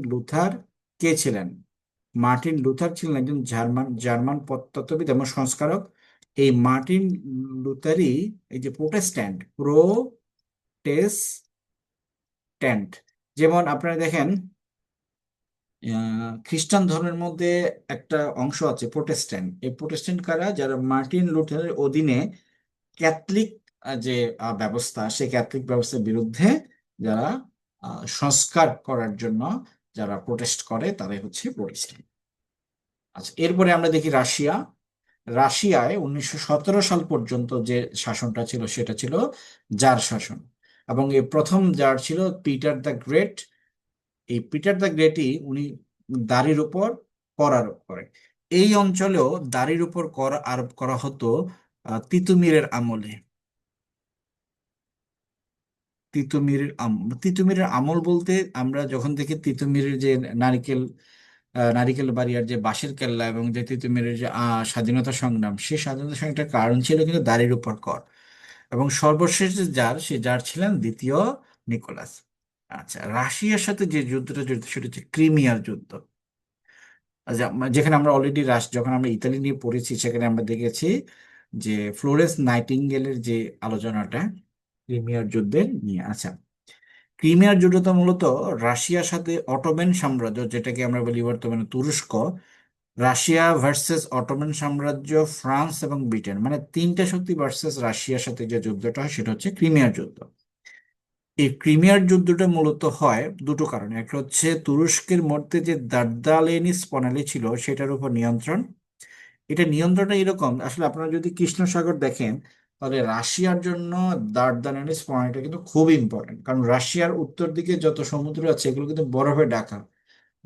লুথার কে ছিলেন? মার্টিন লুথার ছিলেন একজন জার্মান জার্মান তত্ত্ববিদ এবং সংস্কারক। এই মার্টিন লুথারই এই যে প্রোটেস্ট্যান্ট, যেমন আপনারা দেখেন খ্রিস্টান ধর্মের মধ্যে একটা অংশ আছে প্রোটেস্ট্যান্ট। এই প্রোটেস্ট্যান্ট কারা? যারা মার্টিন লুথারের অধীনে ক্যাথলিক যে ব্যবস্থা, সেই ক্যাথলিক ব্যবস্থার বিরুদ্ধে যারা সংস্কার করার জন্য যারা প্রোটেস্ট করে, তারাই হচ্ছে প্রোটেস্ট্যান্ট। আচ্ছা, এরপরে আমরা দেখি রাশিয়ায় 1917 সাল পর্যন্ত যে শাসনটা ছিল সেটা ছিল জার শাসন। এবং এই প্রথম জার ছিল পিটার দ্য গ্রেট। এই পিটার দ্য গ্রেটই উনি দাড়ির উপর কর আরোপ করেন। এই অঞ্চলেও দাড়ির উপর কর আরোপ করা হতো তিতুমিরের আমলে। তিতুমিরের আমল বলতে আমরা যখন দেখি তিতুমিরের যে নারিকেল নারিকেল বাড়িয়ার যে বাঁশের কেল্লা এবং যে তিতুমিরের যে স্বাধীনতা সংগ্রাম, সেই স্বাধীনতা সংগ্রামের কারণ ছিল কিন্তু দাড়ির উপর কর। এবং সর্বশেষ যে জার, সে জার ছিলেন দ্বিতীয় নিকোলাস। আচ্ছা, রাশিয়ার সাথে যে যুদ্ধটা জড়িত সেটা হচ্ছে ক্রিমিয়ার যুদ্ধ। আচ্ছা, যেখানে আমরা অলরেডি যখন আমরা ইতালি নিয়ে পড়েছি, সেখানে আমরা দেখেছি যে ফ্লোরেন্স নাইটিঙ্গেলের যে আলোচনাটা ক্রিমিয়ার যুদ্ধের নিয়ে। আচ্ছা, ক্রিমিয়ার যুদ্ধটা মূলত রাশিয়ার সাথে অটোমান সাম্রাজ্য, যেটাকে আমরা বলি বর্তমানে তুরস্ক, রাশিয়া ভার্সেস অটোমান সাম্রাজ্য, ফ্রান্স এবং ব্রিটেন, মানে তিনটা শক্তি ভার্সেস রাশিয়ার সাথে যে যুদ্ধটা হয় সেটা হচ্ছে ক্রিমিয়ার যুদ্ধ। এই ক্রিমিয়ার যুদ্ধটা মূলত হয় দুটো কারণে। একটা হচ্ছে তুরস্কের মধ্যে যে দার্দানেলিস প্রণালী ছিল সেটার উপর নিয়ন্ত্রণ। এটা নিয়ন্ত্রণটা এরকম, আসলে আপনারা যদি কৃষ্ণ সাগর দেখেন, তাহলে রাশিয়ার জন্য দার্দানেলিস প্রণালীটা কিন্তু খুব ইম্পর্টেন্ট। কারণ রাশিয়ার উত্তর দিকে যত সমুদ্র আছে এগুলো কিন্তু বরফে ঢাকা।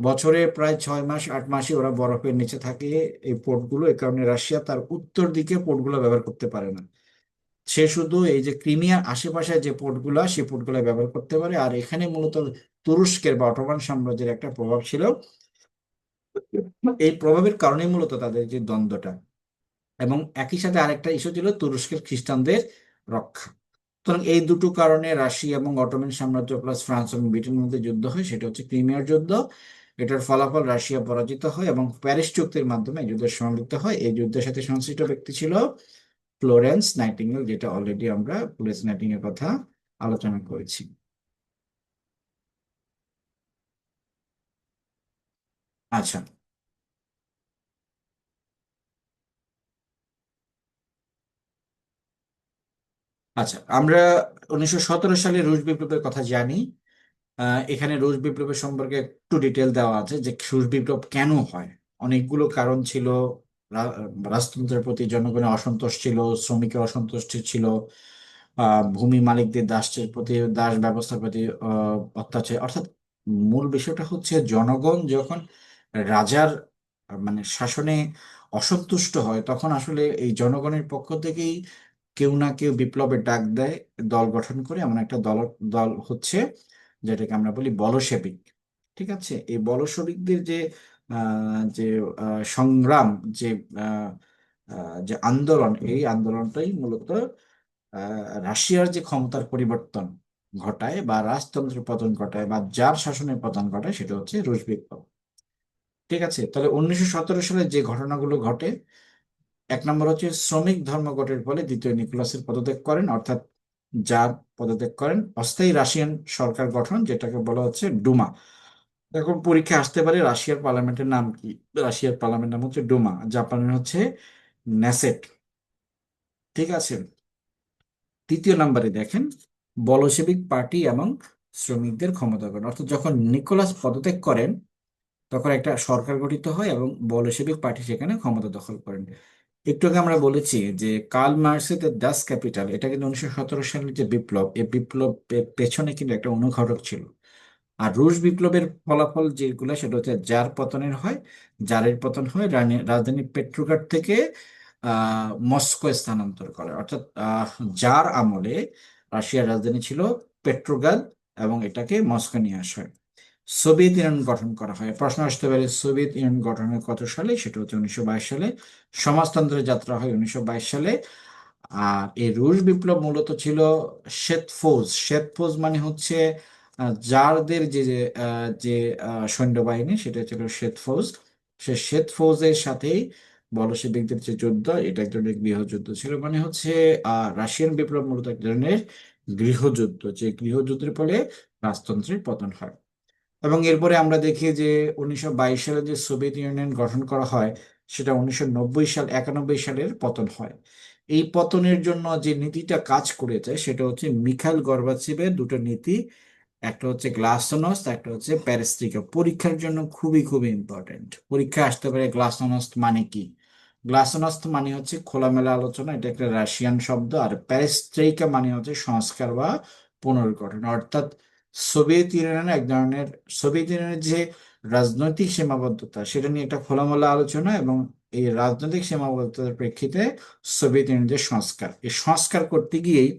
বছরে প্রায় 6 মাস 8 মাসই ওরা বরফের নিচে থাকে, এই পোর্টগুলো। এই কারণে রাশিয়া তার উত্তর দিকে পোর্টগুলো ব্যবহার করতে পারে না। সে শুধু এই যে ক্রিমিয়ার আশেপাশে যে পোর্টগুলা, সেই পোর্টগুলো ব্যবহার করতে পারে। আর এখানে মূলত তুরস্কের বা অটোমান সাম্রাজ্যের একটা প্রভাব ছিল। এই প্রভাবের কারণে মূলত তাদের যে দ্বন্দ্বটা। এবং একই সাথে আরেকটা ইস্যু ছিল তুরস্কের খ্রিস্টানদের রক্ষা। সুতরাং এই দুটো কারণে রাশিয়া এবং অটোমান সাম্রাজ্য প্লাস ফ্রান্স এবং ব্রিটেনের মধ্যে যুদ্ধ হয়, সেটা হচ্ছে ক্রিমিয়ার যুদ্ধ। এটার ফলাফল রাশিয়া পরাজিত হয় এবং প্যারিস চুক্তির মাধ্যমে এই যুদ্ধের সমাপ্তি হয়। এই যুদ্ধের সাথে সংশ্লিষ্ট ব্যক্তি ছিল ফ্লোরেন্স নাইটিঙ্গেল, যেটা অলরেডি আমরা ফ্লোরেন্স নাইটিঙ্গেলের কথা আলোচনা করেছি। আচ্ছা, আচ্ছা, আমরা 1917 সালে রুশ বিপ্লবের কথা জানি। এখানে রুশ বিপ্লবের সম্পর্কে একটু ডিটেল দেওয়া আছে যে রুশ বিপ্লব কেন হয়। অনেকগুলো কারণ ছিল। রা- রাজতন্ত্রের প্রতি জনগণের অসন্তোষ ছিল, শ্রমিকের অসন্তুষ্টি ছিল, ভূমি মালিকদের দাসের প্রতি, দাস ব্যবস্থার প্রতি অত্যাচার। অর্থাৎ মূল বিষয়টা হচ্ছে জনগণ যখন রাজার মানে শাসনে অসন্তুষ্ট হয়, তখন আসলে এই জনগণের পক্ষ থেকেই কেউ না কেউ বিপ্লবের ডাক দেয়, দল গঠন করে। এমন একটা দল দল হচ্ছে যেটাকে আমরা বলি বলশেবিক। ঠিক আছে, এই বলশবিকদের যে যে সংগ্রাম, যে আহ, যে আন্দোলন, এই আন্দোলনটাই মূলত রাশিয়ার যে ক্ষমতার পরিবর্তন ঘটায় বা রাজতন্ত্রের পতন ঘটায় বা যার শাসনের পতন ঘটায় সেটা হচ্ছে রুশ বিপ্লব। ঠিক আছে, তাহলে 1917 সালে যে ঘটনাগুলো ঘটে, এক নম্বর হচ্ছে শ্রমিক ধর্মঘটের ফলে দ্বিতীয় নিকোলাসের পদত্যাগ করেন, অর্থাৎ জার পদত্যাগ করেন। অস্থায়ী রাশিয়ান সরকার গঠন, যেটাকে বলা হচ্ছে ডুমা। এখন পরীক্ষা আসতে পারে রাশিয়ার পার্লামেন্টের নাম কি। রাশিয়ার পার্লামেন্ট নাম হচ্ছে ডুমা, জাপানের হচ্ছে ন্যাসেট। ঠিক আছে, তৃতীয় নম্বরে দেখেন বলশেভিক পার্টি এবং শ্রমিকদের ক্ষমতায়ন, অর্থাৎ যখন নিকোলাস পদত্যাগ করেন তখন একটা সরকার গঠিত হয় এবং বলশেভিক পার্টি সেখানে ক্ষমতা দখল করেন। একটু আগে আমরা বলেছি যে কার্ল মার্কসের দ্য ডাস ক্যাপিটাল, এটা কিন্তু 1917 সালের যে বিপ্লব, এই বিপ্লব পেছনে কিন্তু একটা অনুঘটক ছিল। আর রুশ বিপ্লবের ফলাফল যেগুলো সেটা হচ্ছে জার পতনের হয়। জারের পতন হয়, রাজধানী পেট্রোগ্রাদ থেকে মস্কো স্থানান্তর করে, অর্থাৎ জার আমলে রাশিয়ার রাজধানী ছিল পেট্রোগ্রাদ এবং এটাকে মস্কো নিয়ে আসা হয়। সোভিয়েত ইউনিয়ন গঠন করা হয়। প্রশ্ন আসতে পারে সোভিয়েত ইউনিয়ন গঠন হয় কত সালে, সেটা হচ্ছে 1922 সালে। সমাজতন্ত্রের যাত্রা হয় 1922 সালে। আর এই রুশ বিপ্লব মূলত ছিল শ্বেত ফৌজ। শ্বেত ফৌজ মানে হচ্ছে জারদের যে সৈন্যবাহিনী, সেটা ছিল শ্বেত ফৌজ। সে শ্বেত ফৌজের সাথেই বলশেভিকদের যে যুদ্ধ, এটা এক ধরনের গৃহযুদ্ধ ছিল। মানে হচ্ছে রাশিয়ান বিপ্লব মূলত এক ধরনের গৃহযুদ্ধ, যে গৃহযুদ্ধের ফলে রাজতন্ত্রের পতন হয়। এবং এরপরে আমরা দেখি যে 1922 সালে যে সোভিয়েত ইউনিয়ন গঠন করা হয়, সেটা 1991 সালের পতন হয়। এই পতনের জন্য যে নীতিটা কাজ করেছে সেটা হচ্ছে মিখাইল গর্বাচেভের দুটো নীতি। একটা হচ্ছে গ্লাসনোস্ট, একটা হচ্ছে প্যারিস্ট্রিকা। পরীক্ষার জন্য খুবই খুবই ইম্পর্টেন্ট। পরীক্ষা আসতে পারে গ্লাসনোস্ট মানে কি। গ্লাসনোস্ট মানে হচ্ছে খোলামেলা আলোচনা, এটা একটা রাশিয়ান শব্দ। আর প্যারিস্ট্রিকা মানে হচ্ছে সংস্কার বা পুনর্গঠন, অর্থাৎ সোভিয়েত ইউনিয়নের এক ধরনের, সোভিয়েত ইউনিয়নের যে রাজনৈতিক সীমাবদ্ধতা সেটা নিয়ে একটা খোলামেলা আলোচনা, এবং এই রাজনৈতিক সীমাবদ্ধতার প্রেক্ষিতে সোভিয়েত ইউনিয়নের সংস্কার, এই সংস্কার করতে গিয়েই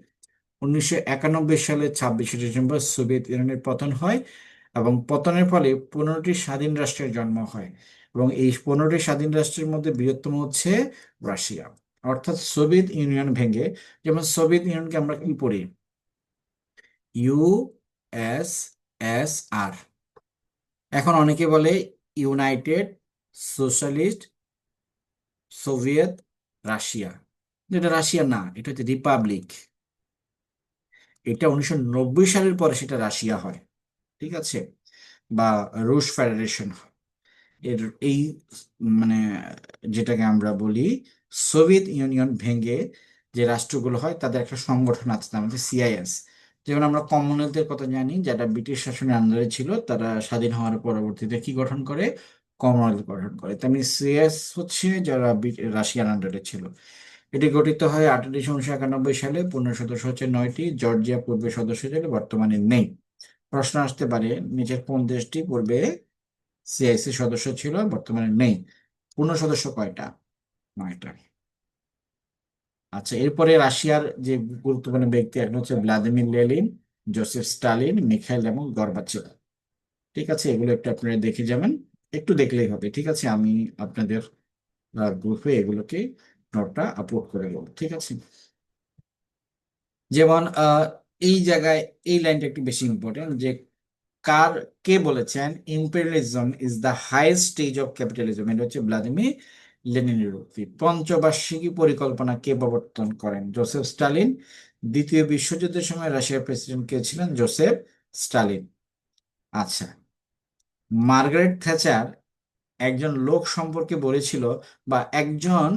1991 সালে 26শে ডিসেম্বর সোভিয়েত ইউনিয়নের পতন হয়। এবং পতনের ফলে 15টি স্বাধীন রাষ্ট্রের জন্ম হয়। এবং এই 15টি স্বাধীন রাষ্ট্রের মধ্যে বৃহত্তম হচ্ছে রাশিয়া। অর্থাৎ সোভিয়েত ইউনিয়ন ভেঙে, যেমন সোভিয়েত ইউনিয়নকে আমরা কি পড়ি, ইউ এস এস আর। এখন অনেকে বলে ইউনাইটেড সোশ্যালিস্ট সোভিয়েত রাশিয়া, এটা রাশিয়া না, এটা হচ্ছে রিপাবলিক। এটা 1990 সালের পরে সেটা রাশিয়া হয়। ঠিক আছে, বা রুশ ফেডারেশন হয়। এর এই মানে যেটাকে আমরা বলি সোভিয়েত ইউনিয়ন ভেঙে যে রাষ্ট্রগুলো হয় তাদের একটা সংগঠন আছে, তার মধ্যে সিআইএস। যেমন আমরা কমনওয়েলথের কথা জানি, যারা ব্রিটিশ শাসনের আন্ডারে ছিল তারা স্বাধীন হওয়ার পরবর্তীতে কি গঠন করে, কমনওয়েলথ গঠন করে। তেমনি সিএস হচ্ছে যারা রাশিয়ান আন্ডারে ছিল। এটি গঠিত হয় 1891 সালে। পূর্ণ সদস্য হচ্ছে 9টি। জর্জিয়া পূর্বে সদস্য ছিল, বর্তমানে নেই। প্রশ্ন আসতে পারে নিচের কোন দেশটি পূর্বে সিআইসি সদস্য ছিল, বর্তমানে নেই। পূর্ণ সদস্য কয়টা? 9টা। আচ্ছা, এরপরে রাশিয়ার যে গুরুত্বপূর্ণ ব্যক্তি এখন হচ্ছে Vladimir Lenin, Joseph Stalin, Mikhail এবং গর্বাচেভ। ঠিক আছে, এগুলো একটু আপনারা দেখে যাবেন, একটু দেখলেই হবে। ঠিক আছে, আমি আপনাদের গ্রুপে এগুলোকে নোটটা আপলোড করে দেবো। ঠিক আছে, যেমন এই জায়গায় এই লাইনটা একটু বেশি ইম্পর্টেন্ট, যে কার, কে বলেছেন imperialism is the highest stage of capitalism, এটা হচ্ছে ভ্লাদিমির লেনিনের উক্তি। পঞ্চবার্ষিকী পরিকল্পনা কে প্রবর্তন করেন? Joseph Stalin. দ্বিতীয় বিশ্বযুদ্ধের সময় রাশিয়ার প্রেসিডেন্ট কে ছিলেন? Joseph Stalin. আচ্ছা, মার্গারেট থ্যাচার একজন লোক সম্পর্কে বলেছিল, বা একজন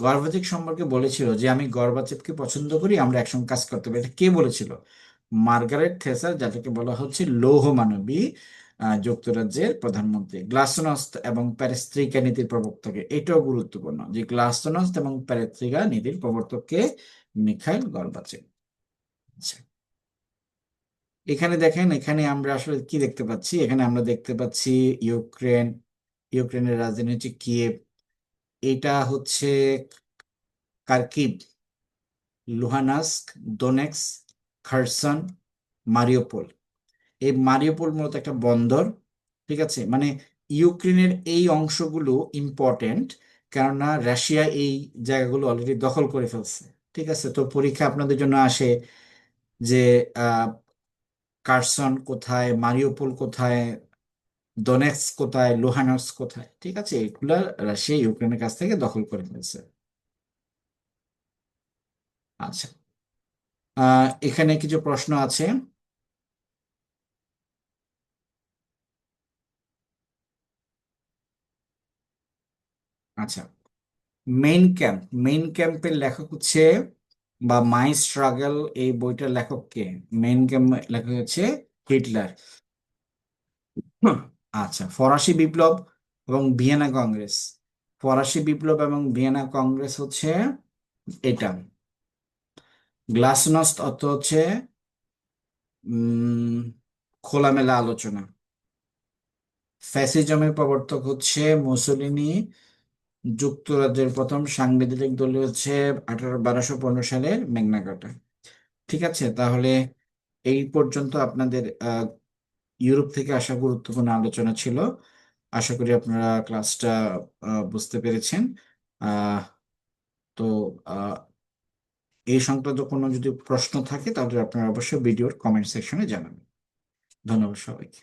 গর্বাচেপ সম্পর্কে বলেছিল যে আমি গর্বাচেপকে পছন্দ করি, আমরা একসঙ্গে কাজ করতে পারি। এটা কে বলেছিল? মার্গারেট থেসার, যাকে বলা হচ্ছে লৌহ মানবী, যুক্তরাজ্যের প্রধানমন্ত্রী। গ্লাসনোস্ট এবং প্যারিস্ট্রিকা নীতির প্রবর্তকে, এটাও গুরুত্বপূর্ণ, যে গ্লাসনোস্ট এবং প্যারিস্ট্রিকা নীতির প্রবর্তককে মিখাইল গর্বাচেভ। আচ্ছা, এখানে দেখেন, এখানে আমরা আসলে কি দেখতে পাচ্ছি, এখানে আমরা দেখতে পাচ্ছি ইউক্রেন। ইউক্রেনের রাজধানী হচ্ছে কিয়েভ। এটা হচ্ছে কার্কিভ, লুহানাস্ক, দোনেক্স, খারসন, মারিউপোল। এই মারিউপোল মূলত একটা বন্দর। ঠিক আছে, মানে ইউক্রেনের এই অংশগুলো ইম্পর্টেন্ট, কেননা রাশিয়া এই জায়গাগুলো অলরেডি দখল করে ফেলছে। ঠিক আছে, তো পরীক্ষা আপনাদের জন্য আসে যে আহ কারসন কোথায়, মারিউপোল কোথায়, দনেটস্ক কোথায়, লুহানস্ক কোথায়। ঠিক আছে, এগুলা রাশিয়া ইউক্রেনের কাছ থেকে দখল করে ফেলছে। আচ্ছা, এখানে কিছু প্রশ্ন আছে। আচ্ছা, মেইন ক্যাম্পের লেখক হচ্ছে, বা মাই স্ট্রাগল এই বইটার লেখক কে? মেইন ক্যাম্প লেখক হচ্ছে হিটলার। হুম। আচ্ছা, ফরাসি বিপ্লব এবং ভিয়েনা কংগ্রেস। ফরাসি বিপ্লব এবং ভিয়েনা কংগ্রেস হচ্ছে এটা। গ্লাসনস্ট অর্থ হচ্ছে উম খোলামেলা আলোচনা। ফ্যাসিজমের প্রবর্তক হচ্ছে মুসোলিনি। যুক্তরাজ্যের প্রথম সাংবিধানিক দল হচ্ছে 1215 সালের ম্যাগনা কার্টা। ঠিক আছে, তাহলে এই পর্যন্ত আপনাদের ইউরোপ থেকে আসা গুরুত্বপূর্ণ আলোচনা ছিল। আশা করি আপনারা ক্লাসটা বুঝতে পেরেছেন। আহ, তো আহ, এই সংক্রান্ত কোনো যদি প্রশ্ন থাকে তাহলে আপনারা অবশ্যই ভিডিওর কমেন্ট সেকশনে জানাবেন। ধন্যবাদ সবাইকে।